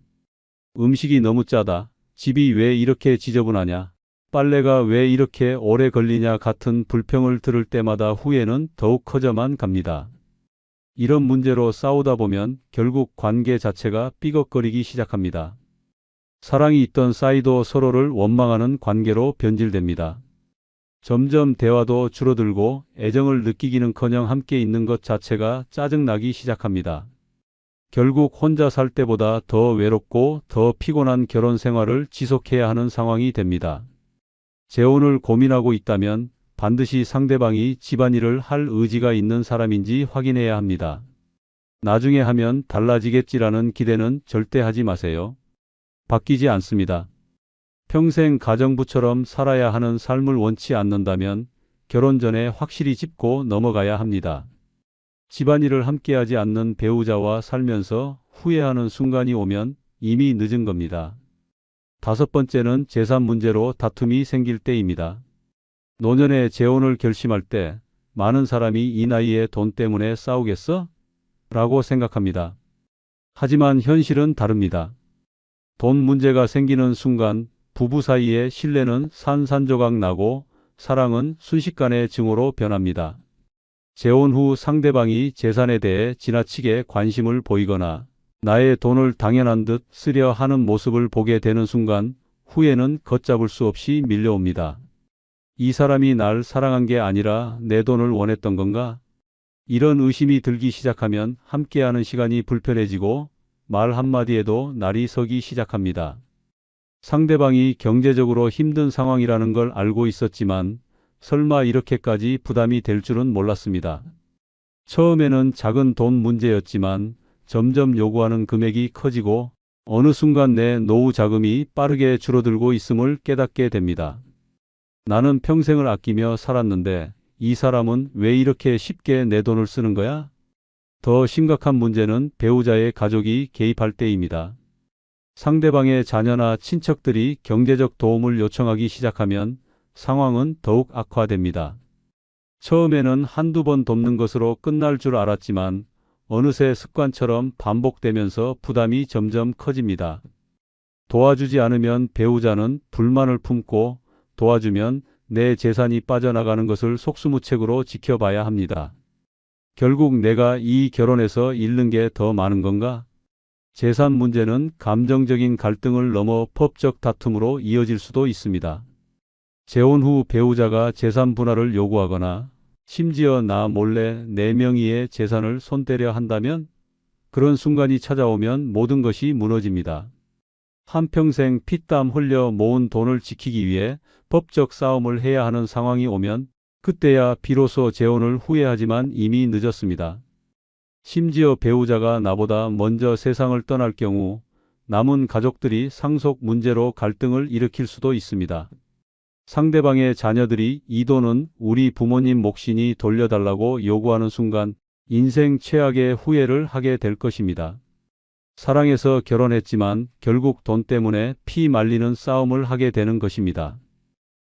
음식이 너무 짜다. 집이 왜 이렇게 지저분하냐. 빨래가 왜 이렇게 오래 걸리냐 같은 불평을 들을 때마다 후회는 더욱 커져만 갑니다. 이런 문제로 싸우다 보면 결국 관계 자체가 삐걱거리기 시작합니다. 사랑이 있던 사이도 서로를 원망하는 관계로 변질됩니다. 점점 대화도 줄어들고 애정을 느끼기는커녕 함께 있는 것 자체가 짜증나기 시작합니다. 결국 혼자 살 때보다 더 외롭고 더 피곤한 결혼 생활을 지속해야 하는 상황이 됩니다. 재혼을 고민하고 있다면 반드시 상대방이 집안일을 할 의지가 있는 사람인지 확인해야 합니다. 나중에 하면 달라지겠지라는 기대는 절대 하지 마세요. 바뀌지 않습니다. 평생 가정부처럼 살아야 하는 삶을 원치 않는다면 결혼 전에 확실히 짚고 넘어가야 합니다. 집안일을 함께하지 않는 배우자와 살면서 후회하는 순간이 오면 이미 늦은 겁니다. 다섯 번째는 재산 문제로 다툼이 생길 때입니다. 노년에 재혼을 결심할 때 많은 사람이 이 나이에 돈 때문에 싸우겠어? 라고 생각합니다. 하지만 현실은 다릅니다. 돈 문제가 생기는 순간 부부 사이의 신뢰는 산산조각 나고 사랑은 순식간에 증오로 변합니다. 재혼 후 상대방이 재산에 대해 지나치게 관심을 보이거나 나의 돈을 당연한 듯 쓰려 하는 모습을 보게 되는 순간 후회는 걷잡을 수 없이 밀려옵니다. 이 사람이 날 사랑한 게 아니라 내 돈을 원했던 건가? 이런 의심이 들기 시작하면 함께하는 시간이 불편해지고 말 한마디에도 날이 서기 시작합니다. 상대방이 경제적으로 힘든 상황이라는 걸 알고 있었지만 설마 이렇게까지 부담이 될 줄은 몰랐습니다. 처음에는 작은 돈 문제였지만 점점 요구하는 금액이 커지고 어느 순간 내 노후 자금이 빠르게 줄어들고 있음을 깨닫게 됩니다. 나는 평생을 아끼며 살았는데 이 사람은 왜 이렇게 쉽게 내 돈을 쓰는 거야? 더 심각한 문제는 배우자의 가족이 개입할 때입니다. 상대방의 자녀나 친척들이 경제적 도움을 요청하기 시작하면 상황은 더욱 악화됩니다. 처음에는 한두 번 돕는 것으로 끝날 줄 알았지만 어느새 습관처럼 반복되면서 부담이 점점 커집니다. 도와주지 않으면 배우자는 불만을 품고 도와주면 내 재산이 빠져나가는 것을 속수무책으로 지켜봐야 합니다. 결국 내가 이 결혼에서 잃는 게 더 많은 건가? 재산 문제는 감정적인 갈등을 넘어 법적 다툼으로 이어질 수도 있습니다. 재혼 후 배우자가 재산 분할을 요구하거나 심지어 나 몰래 내 명의의 재산을 손대려 한다면 그런 순간이 찾아오면 모든 것이 무너집니다. 한평생 피땀 흘려 모은 돈을 지키기 위해 법적 싸움을 해야 하는 상황이 오면 그때야 비로소 재혼을 후회하지만 이미 늦었습니다. 심지어 배우자가 나보다 먼저 세상을 떠날 경우 남은 가족들이 상속 문제로 갈등을 일으킬 수도 있습니다. 상대방의 자녀들이 이 돈은 우리 부모님 몫이니 돌려달라고 요구하는 순간 인생 최악의 후회를 하게 될 것입니다. 사랑해서 결혼했지만 결국 돈 때문에 피 말리는 싸움을 하게 되는 것입니다.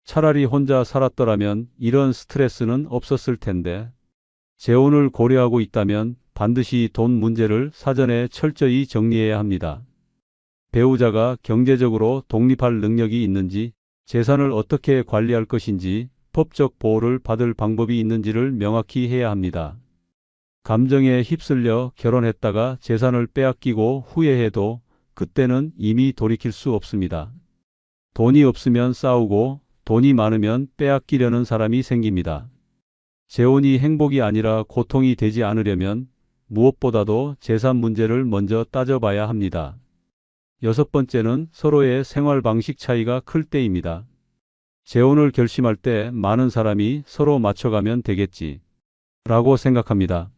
차라리 혼자 살았더라면 이런 스트레스는 없었을 텐데 재혼을 고려하고 있다면 반드시 돈 문제를 사전에 철저히 정리해야 합니다. 배우자가 경제적으로 독립할 능력이 있는지, 재산을 어떻게 관리할 것인지, 법적 보호를 받을 방법이 있는지를 명확히 해야 합니다. 감정에 휩쓸려 결혼했다가 재산을 빼앗기고 후회해도 그때는 이미 돌이킬 수 없습니다. 돈이 없으면 싸우고 돈이 많으면 빼앗기려는 사람이 생깁니다. 재혼이 행복이 아니라 고통이 되지 않으려면 무엇보다도 재산 문제를 먼저 따져봐야 합니다. 여섯 번째는 서로의 생활 방식 차이가 클 때입니다. 재혼을 결심할 때 많은 사람이 서로 맞춰가면 되겠지 라고 생각합니다.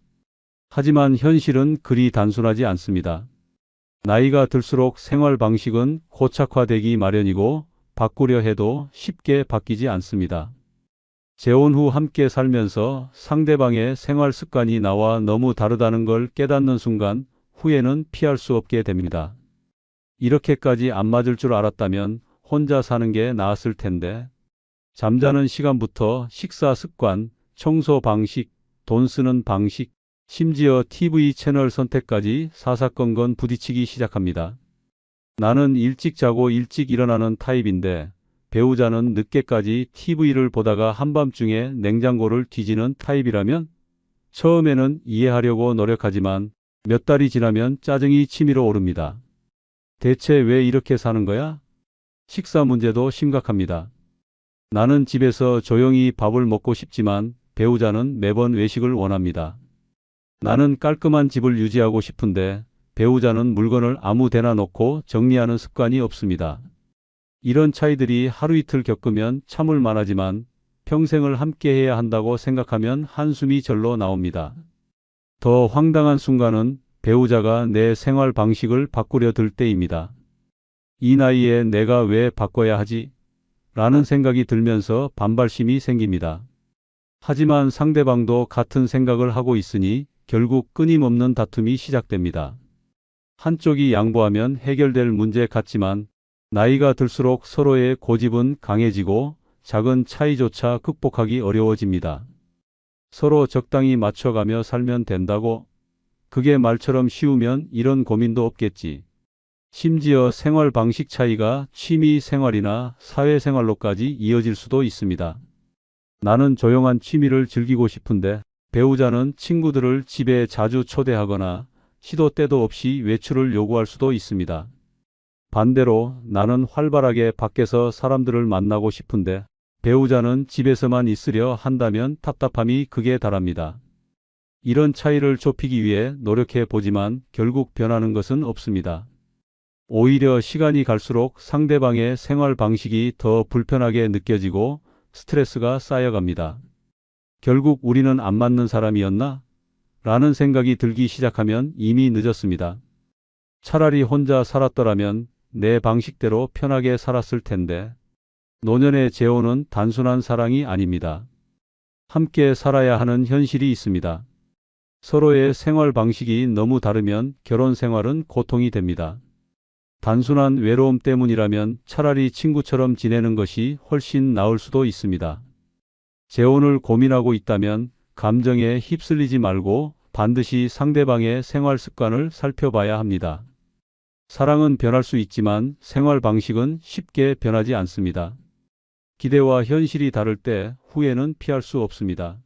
하지만 현실은 그리 단순하지 않습니다. 나이가 들수록 생활 방식은 고착화되기 마련이고 바꾸려 해도 쉽게 바뀌지 않습니다. 재혼 후 함께 살면서 상대방의 생활 습관이 나와 너무 다르다는 걸 깨닫는 순간 후회는 피할 수 없게 됩니다. 이렇게까지 안 맞을 줄 알았다면 혼자 사는 게 나았을 텐데. 잠자는 시간부터 식사 습관, 청소 방식, 돈 쓰는 방식, 심지어 TV 채널 선택까지 사사건건 부딪히기 시작합니다. 나는 일찍 자고 일찍 일어나는 타입인데 배우자는 늦게까지 TV를 보다가 한밤중에 냉장고를 뒤지는 타입이라면 처음에는 이해하려고 노력하지만 몇 달이 지나면 짜증이 치밀어 오릅니다. 대체 왜 이렇게 사는 거야? 식사 문제도 심각합니다. 나는 집에서 조용히 밥을 먹고 싶지만 배우자는 매번 외식을 원합니다. 나는 깔끔한 집을 유지하고 싶은데 배우자는 물건을 아무 데나 놓고 정리하는 습관이 없습니다. 이런 차이들이 하루 이틀 겪으면 참을 만하지만 평생을 함께해야 한다고 생각하면 한숨이 절로 나옵니다. 더 황당한 순간은 배우자가 내 생활 방식을 바꾸려 들 때입니다. 이 나이에 내가 왜 바꿔야 하지? 라는 생각이 들면서 반발심이 생깁니다. 하지만 상대방도 같은 생각을 하고 있으니 결국 끊임없는 다툼이 시작됩니다. 한쪽이 양보하면 해결될 문제 같지만 나이가 들수록 서로의 고집은 강해지고 작은 차이조차 극복하기 어려워집니다. 서로 적당히 맞춰가며 살면 된다고? 그게 말처럼 쉬우면 이런 고민도 없겠지. 심지어 생활 방식 차이가 취미 생활이나 사회생활로까지 이어질 수도 있습니다. 나는 조용한 취미를 즐기고 싶은데 배우자는 친구들을 집에 자주 초대하거나 시도 때도 없이 외출을 요구할 수도 있습니다. 반대로 나는 활발하게 밖에서 사람들을 만나고 싶은데 배우자는 집에서만 있으려 한다면 답답함이 극에 달합니다. 이런 차이를 좁히기 위해 노력해 보지만 결국 변하는 것은 없습니다. 오히려 시간이 갈수록 상대방의 생활 방식이 더 불편하게 느껴지고 스트레스가 쌓여갑니다. 결국 우리는 안 맞는 사람이었나? 라는 생각이 들기 시작하면 이미 늦었습니다. 차라리 혼자 살았더라면 내 방식대로 편하게 살았을 텐데. 노년의 재혼은 단순한 사랑이 아닙니다. 함께 살아야 하는 현실이 있습니다. 서로의 생활 방식이 너무 다르면 결혼 생활은 고통이 됩니다. 단순한 외로움 때문이라면 차라리 친구처럼 지내는 것이 훨씬 나을 수도 있습니다. 재혼을 고민하고 있다면 감정에 휩쓸리지 말고 반드시 상대방의 생활 습관을 살펴봐야 합니다. 사랑은 변할 수 있지만 생활 방식은 쉽게 변하지 않습니다. 기대와 현실이 다를 때 후회는 피할 수 없습니다.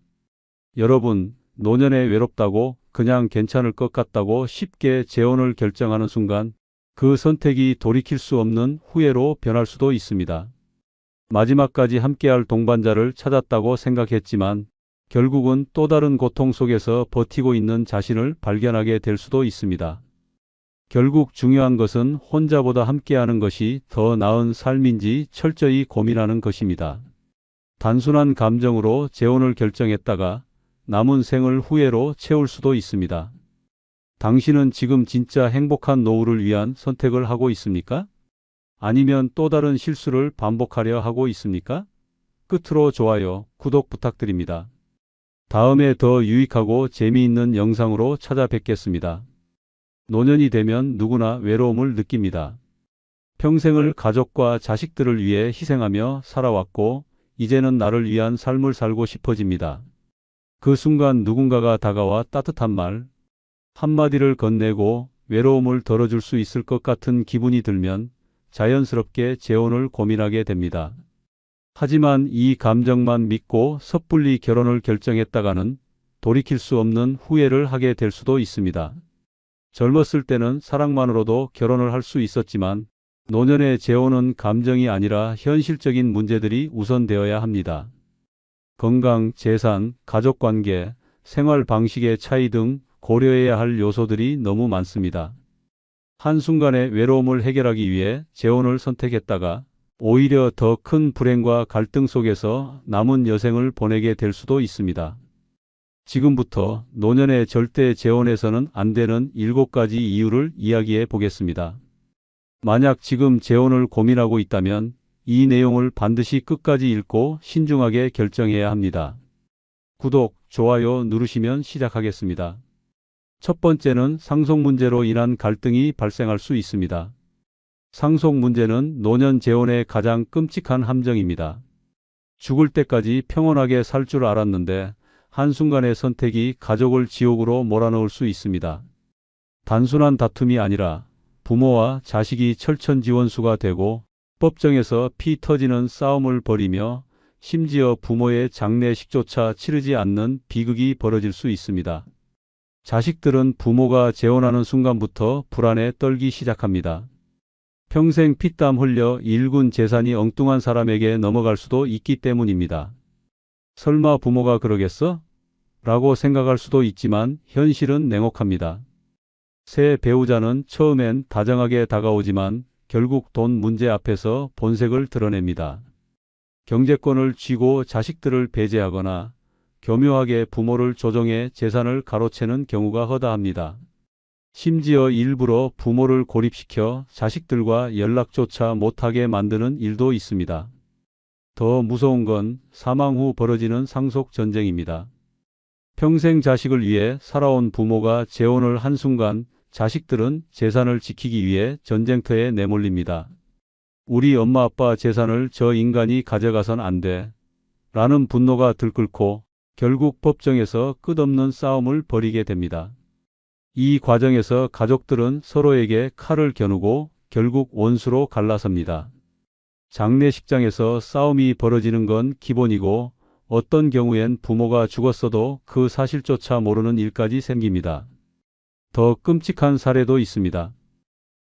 여러분, 노년에 외롭다고 그냥 괜찮을 것 같다고 쉽게 재혼을 결정하는 순간 그 선택이 돌이킬 수 없는 후회로 변할 수도 있습니다. 마지막까지 함께할 동반자를 찾았다고 생각했지만 결국은 또 다른 고통 속에서 버티고 있는 자신을 발견하게 될 수도 있습니다. 결국 중요한 것은 혼자보다 함께하는 것이 더 나은 삶인지 철저히 고민하는 것입니다. 단순한 감정으로 재혼을 결정했다가 남은 생을 후회로 채울 수도 있습니다. 당신은 지금 진짜 행복한 노후를 위한 선택을 하고 있습니까? 아니면 또 다른 실수를 반복하려 하고 있습니까? 끝으로 좋아요, 구독 부탁드립니다. 다음에 더 유익하고 재미있는 영상으로 찾아뵙겠습니다. 노년이 되면 누구나 외로움을 느낍니다. 평생을 가족과 자식들을 위해 희생하며 살아왔고 이제는 나를 위한 삶을 살고 싶어집니다. 그 순간 누군가가 다가와 따뜻한 말 한마디를 건네고 외로움을 덜어줄 수 있을 것 같은 기분이 들면 자연스럽게 재혼을 고민하게 됩니다. 하지만 이 감정만 믿고 섣불리 결혼을 결정했다가는 돌이킬 수 없는 후회를 하게 될 수도 있습니다. 젊었을 때는 사랑만으로도 결혼을 할 수 있었지만 노년의 재혼은 감정이 아니라 현실적인 문제들이 우선되어야 합니다. 건강, 재산, 가족관계, 생활 방식의 차이 등 고려해야 할 요소들이 너무 많습니다. 한순간의 외로움을 해결하기 위해 재혼을 선택했다가 오히려 더 큰 불행과 갈등 속에서 남은 여생을 보내게 될 수도 있습니다. 지금부터 노년의 절대 재혼해서는 안 되는 7가지 이유를 이야기해 보겠습니다. 만약 지금 재혼을 고민하고 있다면 이 내용을 반드시 끝까지 읽고 신중하게 결정해야 합니다. 구독, 좋아요 누르시면 시작하겠습니다. 첫 번째는 상속 문제로 인한 갈등이 발생할 수 있습니다. 상속 문제는 노년 재혼의 가장 끔찍한 함정입니다. 죽을 때까지 평온하게 살 줄 알았는데 한순간의 선택이 가족을 지옥으로 몰아넣을 수 있습니다. 단순한 다툼이 아니라 부모와 자식이 철천지원수가 되고 법정에서 피 터지는 싸움을 벌이며 심지어 부모의 장례식조차 치르지 않는 비극이 벌어질 수 있습니다. 자식들은 부모가 재혼하는 순간부터 불안에 떨기 시작합니다. 평생 피땀 흘려 일군 재산이 엉뚱한 사람에게 넘어갈 수도 있기 때문입니다. 설마 부모가 그러겠어? 라고 생각할 수도 있지만 현실은 냉혹합니다. 새 배우자는 처음엔 다정하게 다가오지만 결국 돈 문제 앞에서 본색을 드러냅니다. 경제권을 쥐고 자식들을 배제하거나 교묘하게 부모를 조종해 재산을 가로채는 경우가 허다합니다. 심지어 일부러 부모를 고립시켜 자식들과 연락조차 못하게 만드는 일도 있습니다. 더 무서운 건 사망 후 벌어지는 상속 전쟁입니다. 평생 자식을 위해 살아온 부모가 재혼을 한 순간 자식들은 재산을 지키기 위해 전쟁터에 내몰립니다. 우리 엄마 아빠 재산을 저 인간이 가져가선 안 돼. 라는 분노가 들끓고 결국 법정에서 끝없는 싸움을 벌이게 됩니다. 이 과정에서 가족들은 서로에게 칼을 겨누고 결국 원수로 갈라섭니다. 장례식장에서 싸움이 벌어지는 건 기본이고 어떤 경우엔 부모가 죽었어도 그 사실조차 모르는 일까지 생깁니다. 더 끔찍한 사례도 있습니다.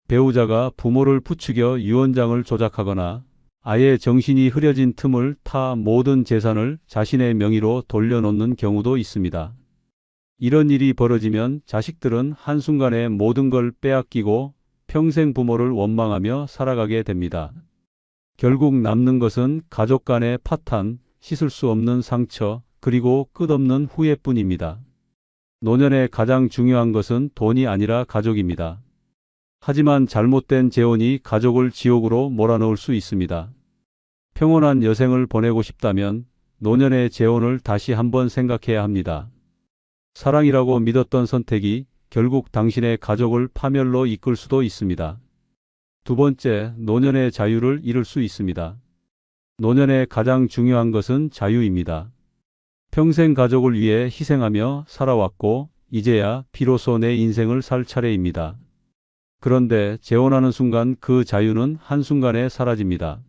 배우자가 부모를 부추겨 유언장을 조작하거나 아예 정신이 흐려진 틈을 타 모든 재산을 자신의 명의로 돌려놓는 경우도 있습니다. 이런 일이 벌어지면 자식들은 한순간에 모든 걸 빼앗기고 평생 부모를 원망하며 살아가게 됩니다. 결국 남는 것은 가족 간의 파탄, 씻을 수 없는 상처, 그리고 끝없는 후회뿐입니다. 노년에 가장 중요한 것은 돈이 아니라 가족입니다. 하지만 잘못된 재혼이 가족을 지옥으로 몰아넣을 수 있습니다. 평온한 여생을 보내고 싶다면 노년의 재혼을 다시 한번 생각해야 합니다. 사랑이라고 믿었던 선택이 결국 당신의 가족을 파멸로 이끌 수도 있습니다. 두 번째, 노년의 자유를 잃을 수 있습니다. 노년에 가장 중요한 것은 자유입니다. 평생 가족을 위해 희생하며 살아왔고 이제야 비로소 내 인생을 살 차례입니다. 그런데 재혼하는 순간 그 자유는 한순간에 사라집니다.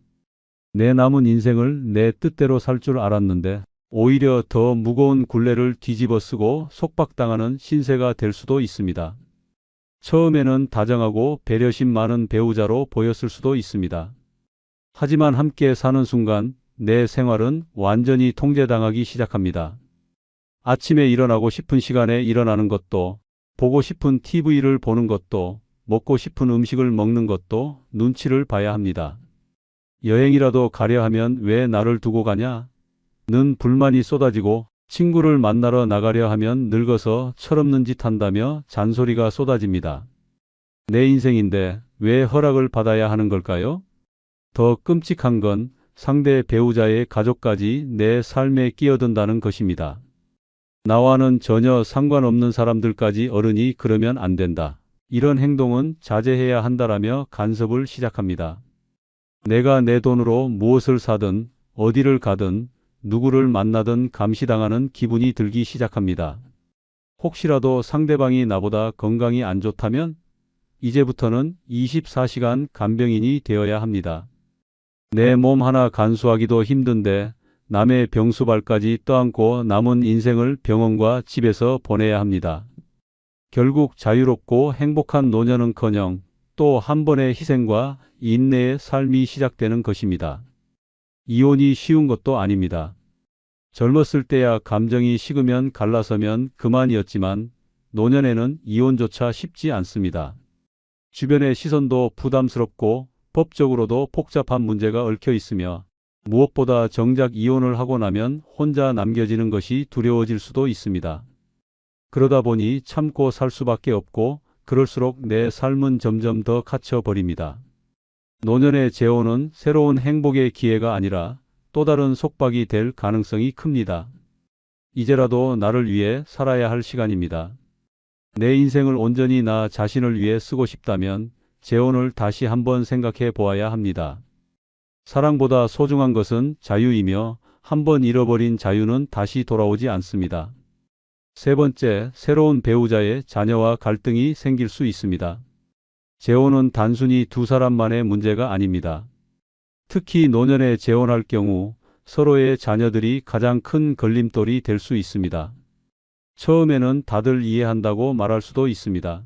내 남은 인생을 내 뜻대로 살 줄 알았는데 오히려 더 무거운 굴레를 뒤집어 쓰고 속박당하는 신세가 될 수도 있습니다. 처음에는 다정하고 배려심 많은 배우자로 보였을 수도 있습니다. 하지만 함께 사는 순간 내 생활은 완전히 통제당하기 시작합니다. 아침에 일어나고 싶은 시간에 일어나는 것도, 보고 싶은 TV를 보는 것도, 먹고 싶은 음식을 먹는 것도 눈치를 봐야 합니다. 여행이라도 가려 하면 왜 나를 두고 가냐? 는 불만이 쏟아지고 친구를 만나러 나가려 하면 늙어서 철없는 짓 한다며 잔소리가 쏟아집니다. 내 인생인데 왜 허락을 받아야 하는 걸까요? 더 끔찍한 건 상대 배우자의 가족까지 내 삶에 끼어든다는 것입니다. 나와는 전혀 상관없는 사람들까지 어른이 그러면 안 된다. 이런 행동은 자제해야 한다라며 간섭을 시작합니다. 내가 내 돈으로 무엇을 사든 어디를 가든 누구를 만나든 감시당하는 기분이 들기 시작합니다. 혹시라도 상대방이 나보다 건강이 안 좋다면 이제부터는 24시간 간병인이 되어야 합니다. 내 몸 하나 간수하기도 힘든데 남의 병수발까지 떠안고 남은 인생을 병원과 집에서 보내야 합니다. 결국 자유롭고 행복한 노년은커녕 또 한 번의 희생과 인내의 삶이 시작되는 것입니다. 이혼이 쉬운 것도 아닙니다. 젊었을 때야 감정이 식으면 갈라서면 그만이었지만 노년에는 이혼조차 쉽지 않습니다. 주변의 시선도 부담스럽고 법적으로도 복잡한 문제가 얽혀 있으며 무엇보다 정작 이혼을 하고 나면 혼자 남겨지는 것이 두려워질 수도 있습니다. 그러다 보니 참고 살 수밖에 없고 그럴수록 내 삶은 점점 더 갇혀버립니다. 노년의 재혼은 새로운 행복의 기회가 아니라 또 다른 속박이 될 가능성이 큽니다. 이제라도 나를 위해 살아야 할 시간입니다. 내 인생을 온전히 나 자신을 위해 쓰고 싶다면 재혼을 다시 한번 생각해 보아야 합니다. 사랑보다 소중한 것은 자유이며 한번 잃어버린 자유는 다시 돌아오지 않습니다. 세 번째, 새로운 배우자의 자녀와 갈등이 생길 수 있습니다. 재혼은 단순히 두 사람만의 문제가 아닙니다. 특히 노년에 재혼할 경우 서로의 자녀들이 가장 큰 걸림돌이 될 수 있습니다. 처음에는 다들 이해한다고 말할 수도 있습니다.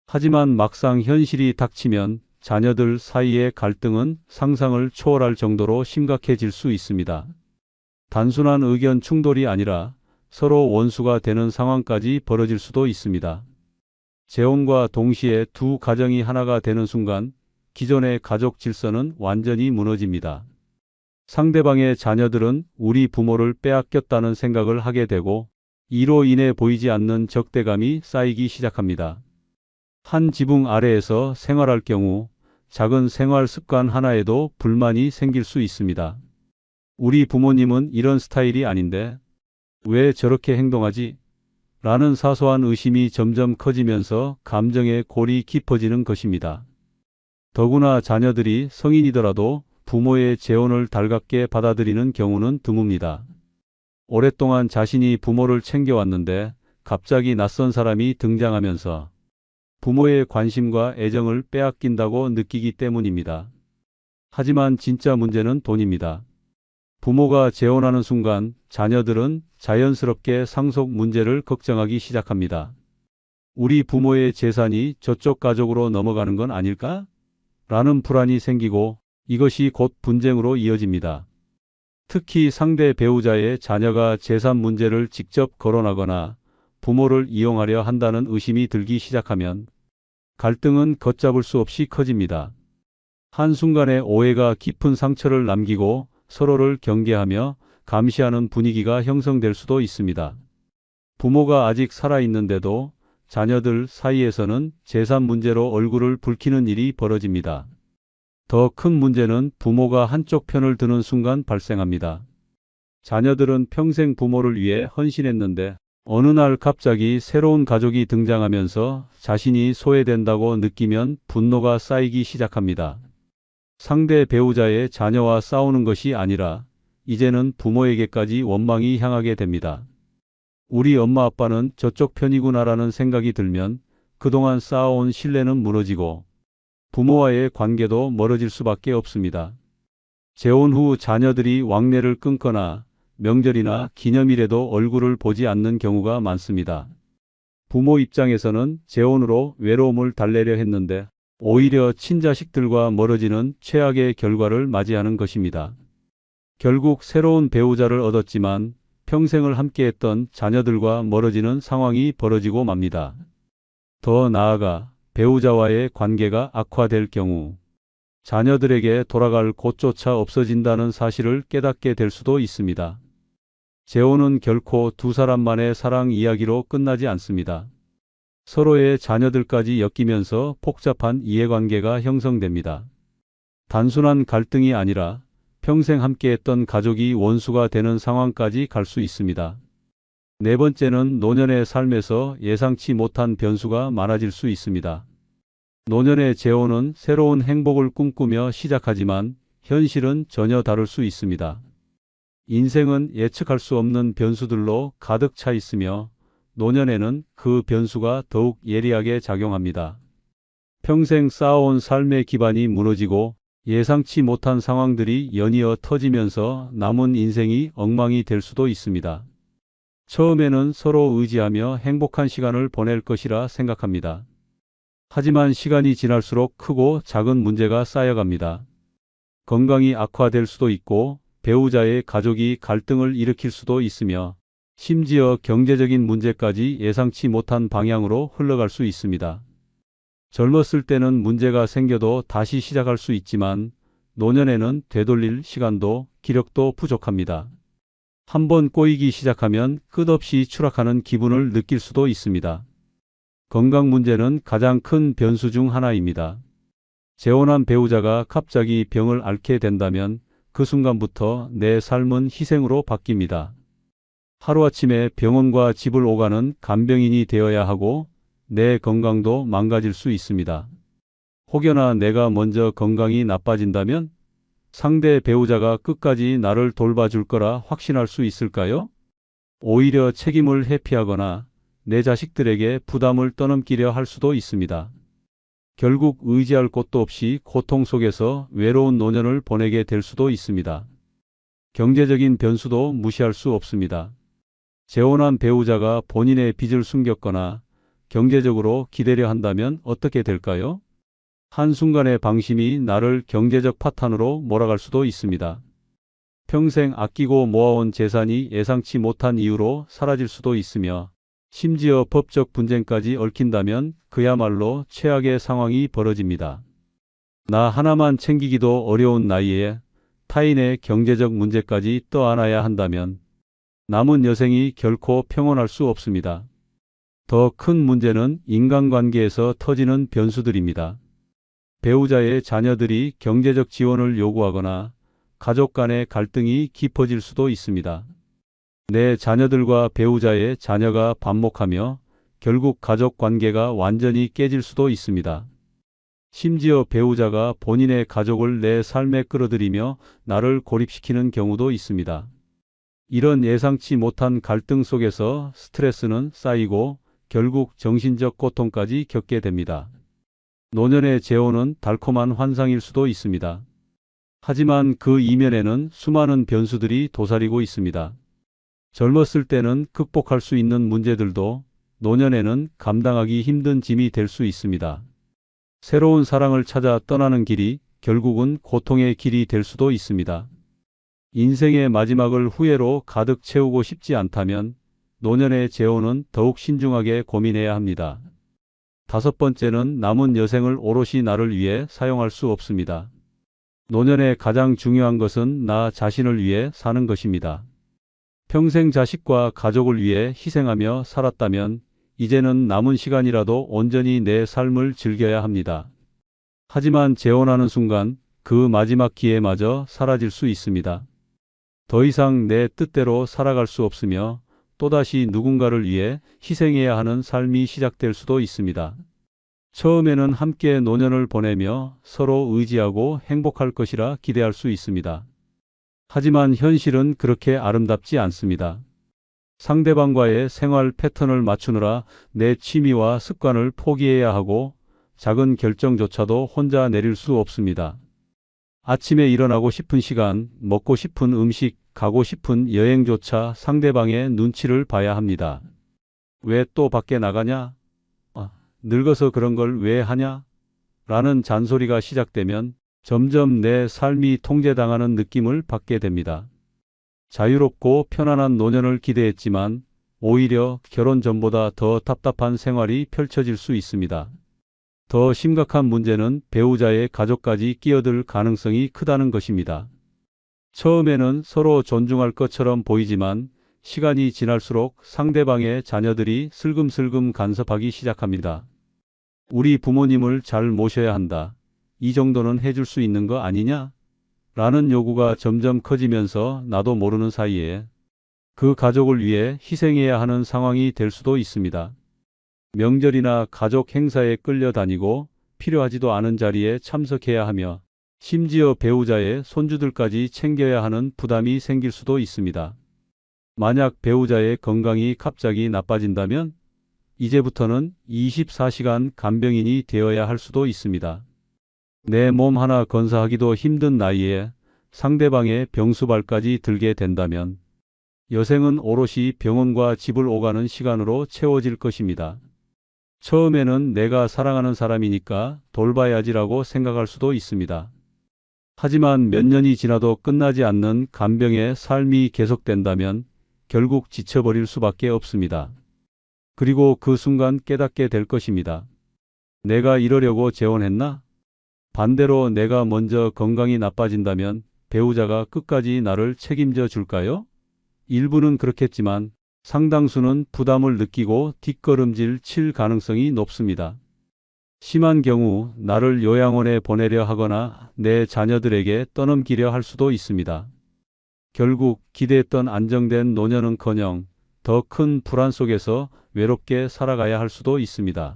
하지만 막상 현실이 닥치면 자녀들 사이의 갈등은 상상을 초월할 정도로 심각해질 수 있습니다. 단순한 의견 충돌이 아니라 서로 원수가 되는 상황까지 벌어질 수도 있습니다. 재혼과 동시에 두 가정이 하나가 되는 순간 기존의 가족 질서는 완전히 무너집니다. 상대방의 자녀들은 우리 부모를 빼앗겼다는 생각을 하게 되고 이로 인해 보이지 않는 적대감이 쌓이기 시작합니다. 한 지붕 아래에서 생활할 경우 작은 생활 습관 하나에도 불만이 생길 수 있습니다. 우리 부모님은 이런 스타일이 아닌데 왜 저렇게 행동하지? 라는 사소한 의심이 점점 커지면서 감정의 골이 깊어지는 것입니다. 더구나 자녀들이 성인이더라도 부모의 재혼을 달갑게 받아들이는 경우는 드뭅니다. 오랫동안 자신이 부모를 챙겨왔는데 갑자기 낯선 사람이 등장하면서 부모의 관심과 애정을 빼앗긴다고 느끼기 때문입니다. 하지만 진짜 문제는 돈입니다. 부모가 재혼하는 순간 자녀들은 자연스럽게 상속 문제를 걱정하기 시작합니다. 우리 부모의 재산이 저쪽 가족으로 넘어가는 건 아닐까? 라는 불안이 생기고 이것이 곧 분쟁으로 이어집니다. 특히 상대 배우자의 자녀가 재산 문제를 직접 거론하거나 부모를 이용하려 한다는 의심이 들기 시작하면 갈등은 걷잡을 수 없이 커집니다. 한순간에 오해가 깊은 상처를 남기고 서로를 경계하며 감시하는 분위기가 형성될 수도 있습니다. 부모가 아직 살아있는데도 자녀들 사이에서는 재산 문제로 얼굴을 붉히는 일이 벌어집니다. 더 큰 문제는 부모가 한쪽 편을 드는 순간 발생합니다. 자녀들은 평생 부모를 위해 헌신했는데 어느 날 갑자기 새로운 가족이 등장하면서 자신이 소외된다고 느끼면 분노가 쌓이기 시작합니다. 상대 배우자의 자녀와 싸우는 것이 아니라 이제는 부모에게까지 원망이 향하게 됩니다. 우리 엄마 아빠는 저쪽 편이구나라는 생각이 들면 그동안 쌓아온 신뢰는 무너지고 부모와의 관계도 멀어질 수밖에 없습니다. 재혼 후 자녀들이 왕래를 끊거나 명절이나 기념일에도 얼굴을 보지 않는 경우가 많습니다. 부모 입장에서는 재혼으로 외로움을 달래려 했는데 오히려 친자식들과 멀어지는 최악의 결과를 맞이하는 것입니다. 결국 새로운 배우자를 얻었지만 평생을 함께했던 자녀들과 멀어지는 상황이 벌어지고 맙니다. 더 나아가 배우자와의 관계가 악화될 경우 자녀들에게 돌아갈 곳조차 없어진다는 사실을 깨닫게 될 수도 있습니다. 재혼은 결코 두 사람만의 사랑 이야기로 끝나지 않습니다. 서로의 자녀들까지 엮이면서 복잡한 이해관계가 형성됩니다. 단순한 갈등이 아니라 평생 함께했던 가족이 원수가 되는 상황까지 갈 수 있습니다. 네 번째는 노년의 삶에서 예상치 못한 변수가 많아질 수 있습니다. 노년의 재혼은 새로운 행복을 꿈꾸며 시작하지만 현실은 전혀 다를 수 있습니다. 인생은 예측할 수 없는 변수들로 가득 차 있으며 노년에는 그 변수가 더욱 예리하게 작용합니다. 평생 쌓아온 삶의 기반이 무너지고 예상치 못한 상황들이 연이어 터지면서 남은 인생이 엉망이 될 수도 있습니다. 처음에는 서로 의지하며 행복한 시간을 보낼 것이라 생각합니다. 하지만 시간이 지날수록 크고 작은 문제가 쌓여갑니다. 건강이 악화될 수도 있고 배우자의 가족이 갈등을 일으킬 수도 있으며 심지어 경제적인 문제까지 예상치 못한 방향으로 흘러갈 수 있습니다. 젊었을 때는 문제가 생겨도 다시 시작할 수 있지만 노년에는 되돌릴 시간도 기력도 부족합니다. 한번 꼬이기 시작하면 끝없이 추락하는 기분을 느낄 수도 있습니다. 건강 문제는 가장 큰 변수 중 하나입니다. 재혼한 배우자가 갑자기 병을 앓게 된다면 그 순간부터 내 삶은 희생으로 바뀝니다. 하루아침에 병원과 집을 오가는 간병인이 되어야 하고 내 건강도 망가질 수 있습니다. 혹여나 내가 먼저 건강이 나빠진다면 상대 배우자가 끝까지 나를 돌봐줄 거라 확신할 수 있을까요? 오히려 책임을 회피하거나 내 자식들에게 부담을 떠넘기려 할 수도 있습니다. 결국 의지할 곳도 없이 고통 속에서 외로운 노년을 보내게 될 수도 있습니다. 경제적인 변수도 무시할 수 없습니다. 재혼한 배우자가 본인의 빚을 숨겼거나 경제적으로 기대려 한다면 어떻게 될까요? 한순간의 방심이 나를 경제적 파탄으로 몰아갈 수도 있습니다. 평생 아끼고 모아온 재산이 예상치 못한 이유로 사라질 수도 있으며 심지어 법적 분쟁까지 얽힌다면 그야말로 최악의 상황이 벌어집니다. 나 하나만 챙기기도 어려운 나이에 타인의 경제적 문제까지 떠안아야 한다면 남은 여생이 결코 평온할 수 없습니다. 더 큰 문제는 인간관계에서 터지는 변수들입니다. 배우자의 자녀들이 경제적 지원을 요구하거나 가족 간의 갈등이 깊어질 수도 있습니다. 내 자녀들과 배우자의 자녀가 반목하며 결국 가족 관계가 완전히 깨질 수도 있습니다. 심지어 배우자가 본인의 가족을 내 삶에 끌어들이며 나를 고립시키는 경우도 있습니다. 이런 예상치 못한 갈등 속에서 스트레스는 쌓이고 결국 정신적 고통까지 겪게 됩니다. 노년의 재혼은 달콤한 환상일 수도 있습니다. 하지만 그 이면에는 수많은 변수들이 도사리고 있습니다. 젊었을 때는 극복할 수 있는 문제들도 노년에는 감당하기 힘든 짐이 될 수 있습니다. 새로운 사랑을 찾아 떠나는 길이 결국은 고통의 길이 될 수도 있습니다. 인생의 마지막을 후회로 가득 채우고 싶지 않다면 노년의 재혼은 더욱 신중하게 고민해야 합니다. 다섯 번째는 남은 여생을 오롯이 나를 위해 사용할 수 없습니다. 노년의 가장 중요한 것은 나 자신을 위해 사는 것입니다. 평생 자식과 가족을 위해 희생하며 살았다면 이제는 남은 시간이라도 온전히 내 삶을 즐겨야 합니다. 하지만 재혼하는 순간 그 마지막 기회마저 사라질 수 있습니다. 더 이상 내 뜻대로 살아갈 수 없으며 또다시 누군가를 위해 희생해야 하는 삶이 시작될 수도 있습니다. 처음에는 함께 노년을 보내며 서로 의지하고 행복할 것이라 기대할 수 있습니다. 하지만 현실은 그렇게 아름답지 않습니다. 상대방과의 생활 패턴을 맞추느라 내 취미와 습관을 포기해야 하고 작은 결정조차도 혼자 내릴 수 없습니다. 아침에 일어나고 싶은 시간, 먹고 싶은 음식, 가고 싶은 여행조차 상대방의 눈치를 봐야 합니다. 왜 또 밖에 나가냐? 늙어서 그런 걸 왜 하냐? 라는 잔소리가 시작되면 점점 내 삶이 통제당하는 느낌을 받게 됩니다. 자유롭고 편안한 노년을 기대했지만 오히려 결혼 전보다 더 답답한 생활이 펼쳐질 수 있습니다. 더 심각한 문제는 배우자의 가족까지 끼어들 가능성이 크다는 것입니다. 처음에는 서로 존중할 것처럼 보이지만 시간이 지날수록 상대방의 자녀들이 슬금슬금 간섭하기 시작합니다. 우리 부모님을 잘 모셔야 한다. 이 정도는 해줄 수 있는 거 아니냐? 라는 요구가 점점 커지면서 나도 모르는 사이에 그 가족을 위해 희생해야 하는 상황이 될 수도 있습니다. 명절이나 가족 행사에 끌려다니고 필요하지도 않은 자리에 참석해야 하며 심지어 배우자의 손주들까지 챙겨야 하는 부담이 생길 수도 있습니다. 만약 배우자의 건강이 갑자기 나빠진다면 이제부터는 24시간 간병인이 되어야 할 수도 있습니다. 내 몸 하나 건사하기도 힘든 나이에 상대방의 병수발까지 들게 된다면 여생은 오롯이 병원과 집을 오가는 시간으로 채워질 것입니다. 처음에는 내가 사랑하는 사람이니까 돌봐야지라고 생각할 수도 있습니다. 하지만 몇 년이 지나도 끝나지 않는 간병의 삶이 계속된다면 결국 지쳐버릴 수밖에 없습니다. 그리고 그 순간 깨닫게 될 것입니다. 내가 이러려고 재혼했나? 반대로 내가 먼저 건강이 나빠진다면 배우자가 끝까지 나를 책임져 줄까요? 일부는 그렇겠지만 상당수는 부담을 느끼고 뒷걸음질 칠 가능성이 높습니다. 심한 경우 나를 요양원에 보내려 하거나 내 자녀들에게 떠넘기려 할 수도 있습니다. 결국 기대했던 안정된 노년은커녕 더 큰 불안 속에서 외롭게 살아가야 할 수도 있습니다.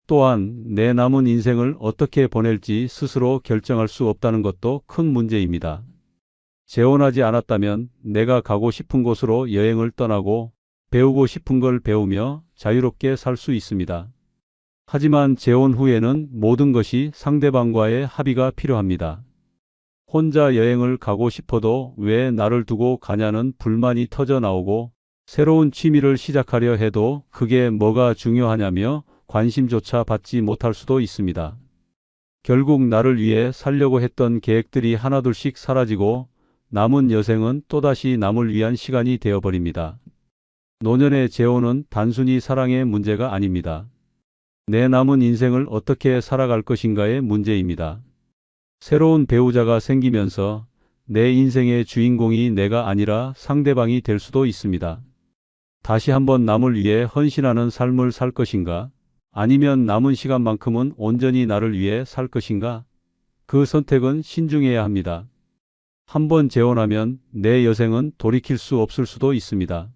또한 내 남은 인생을 어떻게 보낼지 스스로 결정할 수 없다는 것도 큰 문제입니다. 재혼하지 않았다면 내가 가고 싶은 곳으로 여행을 떠나고 배우고 싶은 걸 배우며 자유롭게 살 수 있습니다. 하지만 재혼 후에는 모든 것이 상대방과의 합의가 필요합니다. 혼자 여행을 가고 싶어도 왜 나를 두고 가냐는 불만이 터져 나오고 새로운 취미를 시작하려 해도 그게 뭐가 중요하냐며 관심조차 받지 못할 수도 있습니다. 결국 나를 위해 살려고 했던 계획들이 하나둘씩 사라지고 남은 여생은 또다시 남을 위한 시간이 되어버립니다. 노년의 재혼은 단순히 사랑의 문제가 아닙니다. 내 남은 인생을 어떻게 살아갈 것인가의 문제입니다. 새로운 배우자가 생기면서 내 인생의 주인공이 내가 아니라 상대방이 될 수도 있습니다. 다시 한번 남을 위해 헌신하는 삶을 살 것인가? 아니면 남은 시간만큼은 온전히 나를 위해 살 것인가? 그 선택은 신중해야 합니다. 한번 재혼하면 내 여생은 돌이킬 수 없을 수도 있습니다.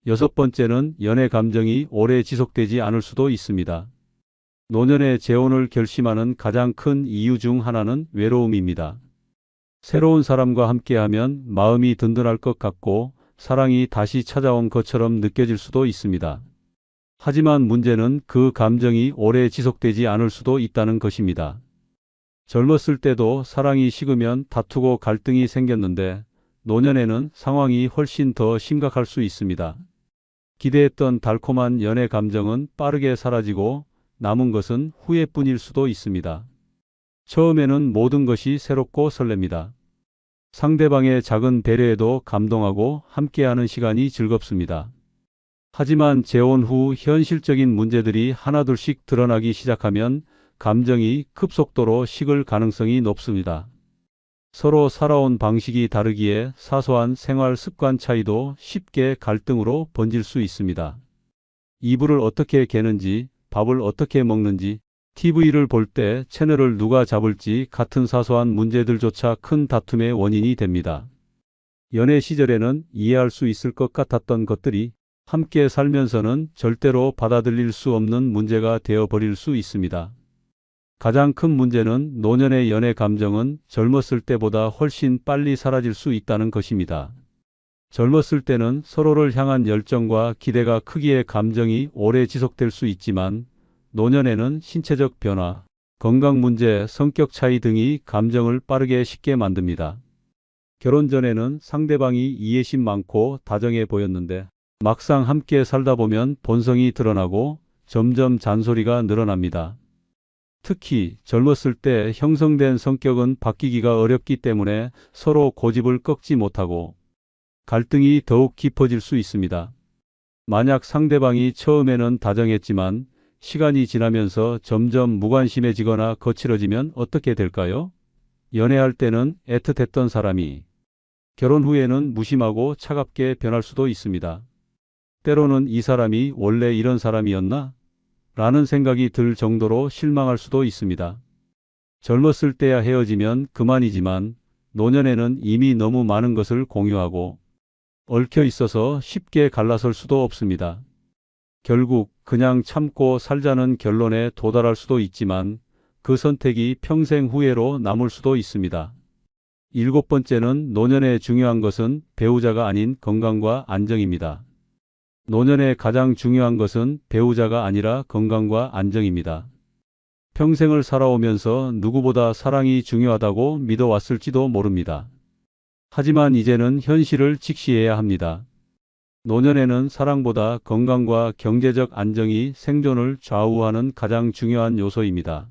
여섯 번째는 연애 감정이 오래 지속되지 않을 수도 있습니다. 노년의 재혼을 결심하는 가장 큰 이유 중 하나는 외로움입니다. 새로운 사람과 함께하면 마음이 든든할 것 같고 사랑이 다시 찾아온 것처럼 느껴질 수도 있습니다. 하지만 문제는 그 감정이 오래 지속되지 않을 수도 있다는 것입니다. 젊었을 때도 사랑이 식으면 다투고 갈등이 생겼는데 노년에는 상황이 훨씬 더 심각할 수 있습니다. 기대했던 달콤한 연애 감정은 빠르게 사라지고 남은 것은 후회뿐일 수도 있습니다. 처음에는 모든 것이 새롭고 설렙니다. 상대방의 작은 배려에도 감동하고 함께하는 시간이 즐겁습니다. 하지만 재혼 후 현실적인 문제들이 하나둘씩 드러나기 시작하면 감정이 급속도로 식을 가능성이 높습니다. 서로 살아온 방식이 다르기에 사소한 생활 습관 차이도 쉽게 갈등으로 번질 수 있습니다. 이불을 어떻게 개는지, 밥을 어떻게 먹는지, TV를 볼 때 채널을 누가 잡을지 같은 사소한 문제들조차 큰 다툼의 원인이 됩니다. 연애 시절에는 이해할 수 있을 것 같았던 것들이 함께 살면서는 절대로 받아들일 수 없는 문제가 되어버릴 수 있습니다. 가장 큰 문제는 노년의 연애 감정은 젊었을 때보다 훨씬 빨리 사라질 수 있다는 것입니다. 젊었을 때는 서로를 향한 열정과 기대가 크기에 감정이 오래 지속될 수 있지만 노년에는 신체적 변화, 건강 문제, 성격 차이 등이 감정을 빠르게 식게 만듭니다. 결혼 전에는 상대방이 이해심 많고 다정해 보였는데 막상 함께 살다 보면 본성이 드러나고 점점 잔소리가 늘어납니다. 특히 젊었을 때 형성된 성격은 바뀌기가 어렵기 때문에 서로 고집을 꺾지 못하고 갈등이 더욱 깊어질 수 있습니다. 만약 상대방이 처음에는 다정했지만 시간이 지나면서 점점 무관심해지거나 거칠어지면 어떻게 될까요? 연애할 때는 애틋했던 사람이 결혼 후에는 무심하고 차갑게 변할 수도 있습니다. 때로는 이 사람이 원래 이런 사람이었나? 라는 생각이 들 정도로 실망할 수도 있습니다. 젊었을 때야 헤어지면 그만이지만 노년에는 이미 너무 많은 것을 공유하고 얽혀 있어서 쉽게 갈라설 수도 없습니다. 결국 그냥 참고 살자는 결론에 도달할 수도 있지만 그 선택이 평생 후회로 남을 수도 있습니다. 일곱 번째는 노년에 중요한 것은 배우자가 아닌 건강과 안정입니다. 노년에 가장 중요한 것은 배우자가 아니라 건강과 안정입니다. 평생을 살아오면서 누구보다 사랑이 중요하다고 믿어왔을지도 모릅니다. 하지만 이제는 현실을 직시해야 합니다. 노년에는 사랑보다 건강과 경제적 안정이 생존을 좌우하는 가장 중요한 요소입니다.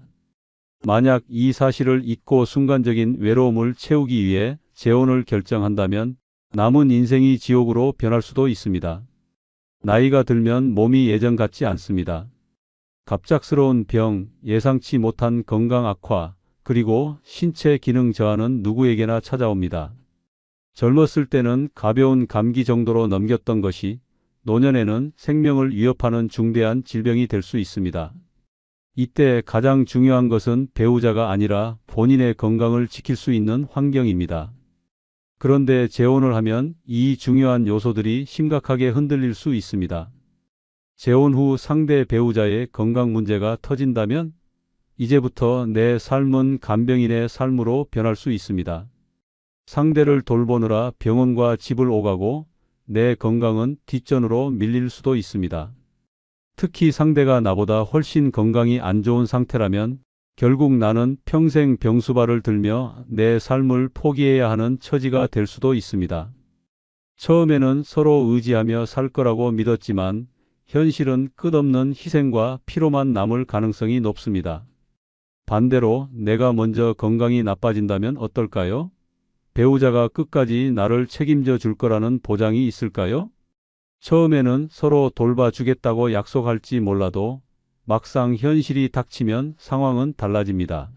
만약 이 사실을 잊고 순간적인 외로움을 채우기 위해 재혼을 결정한다면 남은 인생이 지옥으로 변할 수도 있습니다. 나이가 들면 몸이 예전 같지 않습니다. 갑작스러운 병, 예상치 못한 건강 악화, 그리고 신체 기능 저하는 누구에게나 찾아옵니다. 젊었을 때는 가벼운 감기 정도로 넘겼던 것이 노년에는 생명을 위협하는 중대한 질병이 될 수 있습니다. 이때 가장 중요한 것은 배우자가 아니라 본인의 건강을 지킬 수 있는 환경입니다. 그런데 재혼을 하면 이 중요한 요소들이 심각하게 흔들릴 수 있습니다. 재혼 후 상대 배우자의 건강 문제가 터진다면 이제부터 내 삶은 간병인의 삶으로 변할 수 있습니다. 상대를 돌보느라 병원과 집을 오가고 내 건강은 뒷전으로 밀릴 수도 있습니다. 특히 상대가 나보다 훨씬 건강이 안 좋은 상태라면 결국 나는 평생 병수발을 들며 내 삶을 포기해야 하는 처지가 될 수도 있습니다. 처음에는 서로 의지하며 살 거라고 믿었지만 현실은 끝없는 희생과 피로만 남을 가능성이 높습니다. 반대로 내가 먼저 건강이 나빠진다면 어떨까요? 배우자가 끝까지 나를 책임져 줄 거라는 보장이 있을까요? 처음에는 서로 돌봐주겠다고 약속할지 몰라도 막상 현실이 닥치면 상황은 달라집니다.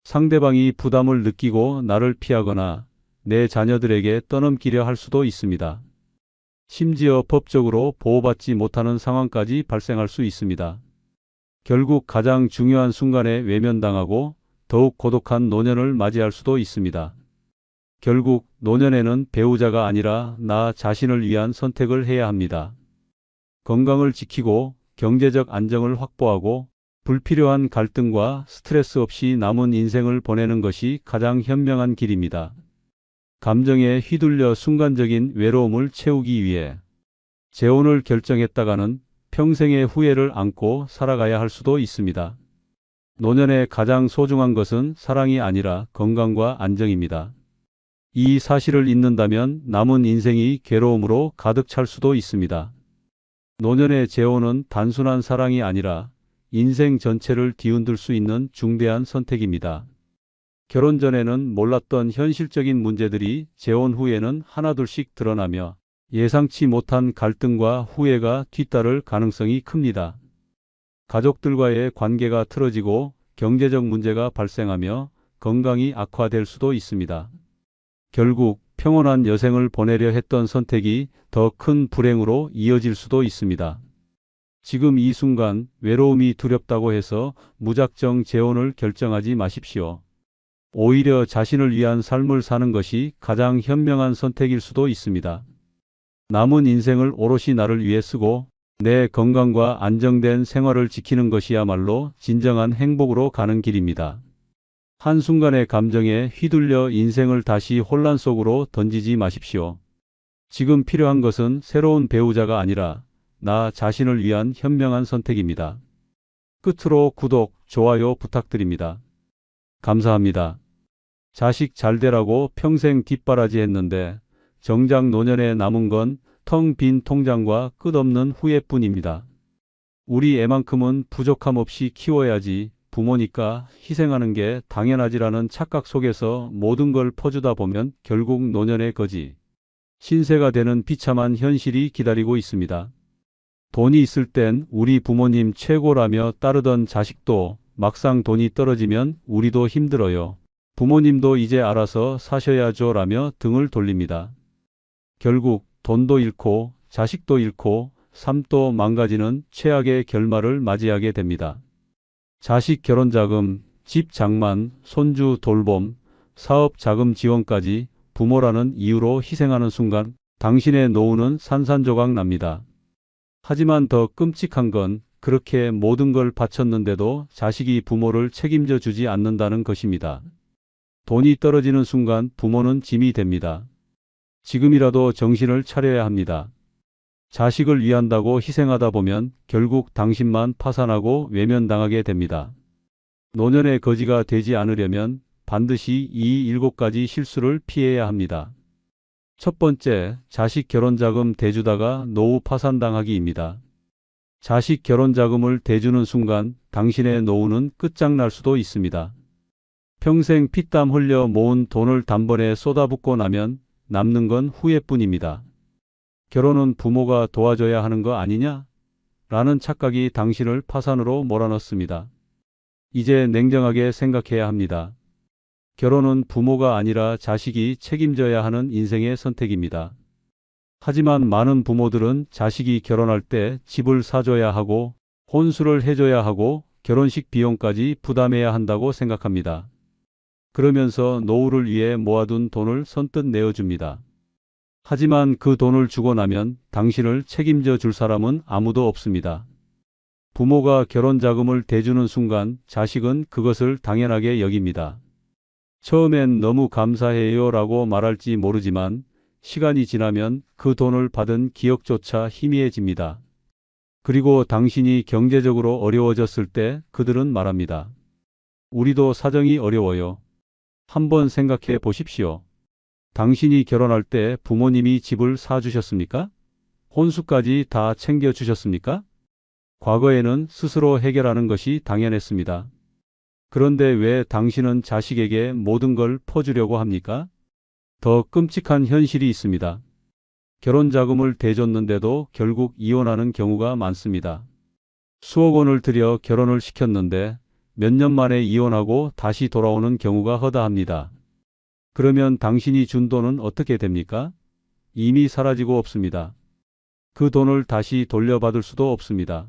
상대방이 부담을 느끼고 나를 피하거나 내 자녀들에게 떠넘기려 할 수도 있습니다. 심지어 법적으로 보호받지 못하는 상황까지 발생할 수 있습니다. 결국 가장 중요한 순간에 외면당하고 더욱 고독한 노년을 맞이할 수도 있습니다. 결국 노년에는 배우자가 아니라 나 자신을 위한 선택을 해야 합니다. 건강을 지키고 경제적 안정을 확보하고 불필요한 갈등과 스트레스 없이 남은 인생을 보내는 것이 가장 현명한 길입니다. 감정에 휘둘려 순간적인 외로움을 채우기 위해 재혼을 결정했다가는 평생의 후회를 안고 살아가야 할 수도 있습니다. 노년에 가장 소중한 것은 사랑이 아니라 건강과 안정입니다. 이 사실을 잊는다면 남은 인생이 괴로움으로 가득 찰 수도 있습니다. 노년의 재혼은 단순한 사랑이 아니라 인생 전체를 뒤흔들 수 있는 중대한 선택입니다. 결혼 전에는 몰랐던 현실적인 문제들이 재혼 후에는 하나둘씩 드러나며 예상치 못한 갈등과 후회가 뒤따를 가능성이 큽니다. 가족들과의 관계가 틀어지고 경제적 문제가 발생하며 건강이 악화될 수도 있습니다. 결국 평온한 여생을 보내려 했던 선택이 더 큰 불행으로 이어질 수도 있습니다. 지금 이 순간 외로움이 두렵다고 해서 무작정 재혼을 결정하지 마십시오. 오히려 자신을 위한 삶을 사는 것이 가장 현명한 선택일 수도 있습니다. 남은 인생을 오롯이 나를 위해 쓰고 내 건강과 안정된 생활을 지키는 것이야말로 진정한 행복으로 가는 길입니다. 한순간의 감정에 휘둘려 인생을 다시 혼란 속으로 던지지 마십시오. 지금 필요한 것은 새로운 배우자가 아니라 나 자신을 위한 현명한 선택입니다. 끝으로 구독, 좋아요 부탁드립니다. 감사합니다. 자식 잘 되라고 평생 뒷바라지 했는데 정작 노년에 남은 건 텅 빈 통장과 끝없는 후회뿐입니다. 우리 애만큼은 부족함 없이 키워야지 부모니까 희생하는 게 당연하지라는 착각 속에서 모든 걸 퍼주다 보면 결국 노년의 거지 신세가 되는 비참한 현실이 기다리고 있습니다. 돈이 있을 땐 우리 부모님 최고라며 따르던 자식도 막상 돈이 떨어지면 우리도 힘들어요. 부모님도 이제 알아서 사셔야죠 라며 등을 돌립니다. 결국 돈도 잃고 자식도 잃고 삶도 망가지는 최악의 결말을 맞이하게 됩니다. 자식 결혼자금, 집 장만, 손주 돌봄, 사업 자금 지원까지 부모라는 이유로 희생하는 순간 당신의 노후는 산산조각 납니다. 하지만 더 끔찍한 건 그렇게 모든 걸 바쳤는데도 자식이 부모를 책임져 주지 않는다는 것입니다. 돈이 떨어지는 순간 부모는 짐이 됩니다. 지금이라도 정신을 차려야 합니다. 자식을 위한다고 희생하다 보면 결국 당신만 파산하고 외면당하게 됩니다. 노년의 거지가 되지 않으려면 반드시 이 7가지 실수를 피해야 합니다. 첫 번째, 자식 결혼자금 대주다가 노후 파산당하기입니다. 자식 결혼자금을 대주는 순간 당신의 노후는 끝장날 수도 있습니다. 평생 피땀 흘려 모은 돈을 단번에 쏟아붓고 나면 남는 건 후회뿐입니다. 결혼은 부모가 도와줘야 하는 거 아니냐? 라는 착각이 당신을 파산으로 몰아넣습니다. 이제 냉정하게 생각해야 합니다. 결혼은 부모가 아니라 자식이 책임져야 하는 인생의 선택입니다. 하지만 많은 부모들은 자식이 결혼할 때 집을 사줘야 하고 혼수를 해줘야 하고 결혼식 비용까지 부담해야 한다고 생각합니다. 그러면서 노후를 위해 모아둔 돈을 선뜻 내어줍니다. 하지만 그 돈을 주고 나면 당신을 책임져 줄 사람은 아무도 없습니다. 부모가 결혼 자금을 대주는 순간 자식은 그것을 당연하게 여깁니다. 처음엔 너무 감사해요 라고 말할지 모르지만 시간이 지나면 그 돈을 받은 기억조차 희미해집니다. 그리고 당신이 경제적으로 어려워졌을 때 그들은 말합니다. 우리도 사정이 어려워요. 한번 생각해 보십시오. 당신이 결혼할 때 부모님이 집을 사주셨습니까? 혼수까지 다 챙겨주셨습니까? 과거에는 스스로 해결하는 것이 당연했습니다. 그런데 왜 당신은 자식에게 모든 걸 퍼주려고 합니까? 더 끔찍한 현실이 있습니다. 결혼 자금을 대줬는데도 결국 이혼하는 경우가 많습니다. 수억 원을 들여 결혼을 시켰는데 몇 년 만에 이혼하고 다시 돌아오는 경우가 허다합니다. 그러면 당신이 준 돈은 어떻게 됩니까? 이미 사라지고 없습니다. 그 돈을 다시 돌려받을 수도 없습니다.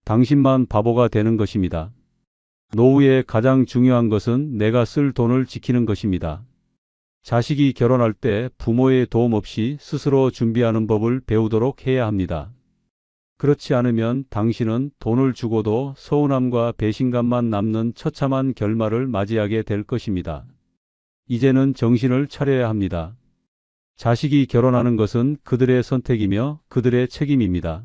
당신만 바보가 되는 것입니다. 노후에 가장 중요한 것은 내가 쓸 돈을 지키는 것입니다. 자식이 결혼할 때 부모의 도움 없이 스스로 준비하는 법을 배우도록 해야 합니다. 그렇지 않으면 당신은 돈을 주고도 서운함과 배신감만 남는 처참한 결말을 맞이하게 될 것입니다. 이제는 정신을 차려야 합니다. 자식이 결혼하는 것은 그들의 선택이며 그들의 책임입니다.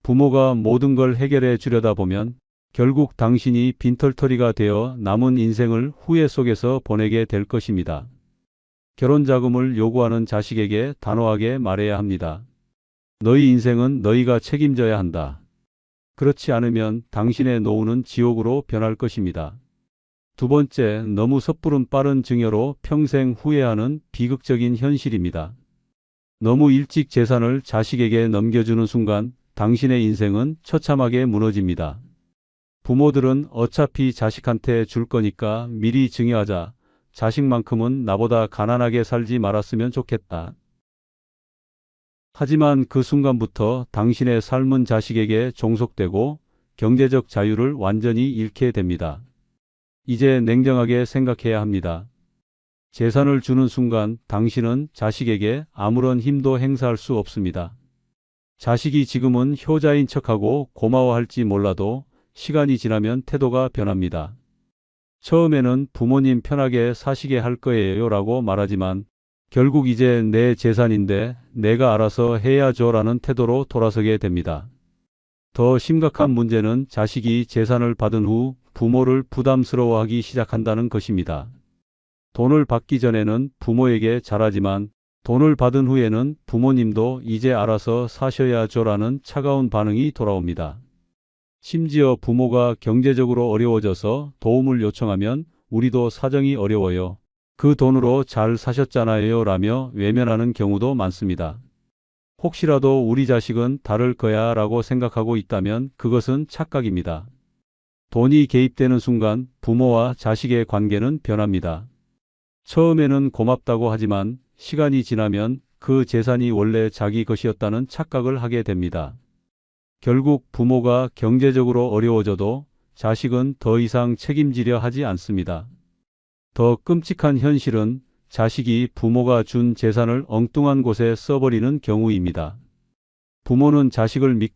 부모가 모든 걸 해결해 주려다 보면 결국 당신이 빈털터리가 되어 남은 인생을 후회 속에서 보내게 될 것입니다. 결혼 자금을 요구하는 자식에게 단호하게 말해야 합니다. 너희 인생은 너희가 책임져야 한다. 그렇지 않으면 당신의 노후는 지옥으로 변할 것입니다. 두 번째, 너무 섣부른 빠른 증여로 평생 후회하는 비극적인 현실입니다. 너무 일찍 재산을 자식에게 넘겨주는 순간 당신의 인생은 처참하게 무너집니다. 부모들은 어차피 자식한테 줄 거니까 미리 증여하자. 자식만큼은 나보다 가난하게 살지 말았으면 좋겠다. 하지만 그 순간부터 당신의 삶은 자식에게 종속되고 경제적 자유를 완전히 잃게 됩니다. 이제 냉정하게 생각해야 합니다. 재산을 주는 순간 당신은 자식에게 아무런 힘도 행사할 수 없습니다. 자식이 지금은 효자인 척하고 고마워할지 몰라도 시간이 지나면 태도가 변합니다. 처음에는 부모님 편하게 사시게 할 거예요 라고 말하지만 결국 이제 내 재산인데 내가 알아서 해야죠 라는 태도로 돌아서게 됩니다. 더 심각한 문제는 자식이 재산을 받은 후 부모를 부담스러워하기 시작한다는 것입니다. 돈을 받기 전에는 부모에게 잘하지만 돈을 받은 후에는 부모님도 이제 알아서 사셔야죠 라는 차가운 반응이 돌아옵니다. 심지어 부모가 경제적으로 어려워져서 도움을 요청하면 우리도 사정이 어려워요. 그 돈으로 잘 사셨잖아요 라며 외면하는 경우도 많습니다. 혹시라도 우리 자식은 다를 거야 라고 생각하고 있다면 그것은 착각입니다. 돈이 개입되는 순간 부모와 자식의 관계는 변합니다. 처음에는 고맙다고 하지만 시간이 지나면 그 재산이 원래 자기 것이었다는 착각을 하게 됩니다. 결국 부모가 경제적으로 어려워져도 자식은 더 이상 책임지려 하지 않습니다. 더 끔찍한 현실은 자식이 부모가 준 재산을 엉뚱한 곳에 써버리는 경우입니다. 부모는 자식을 믿고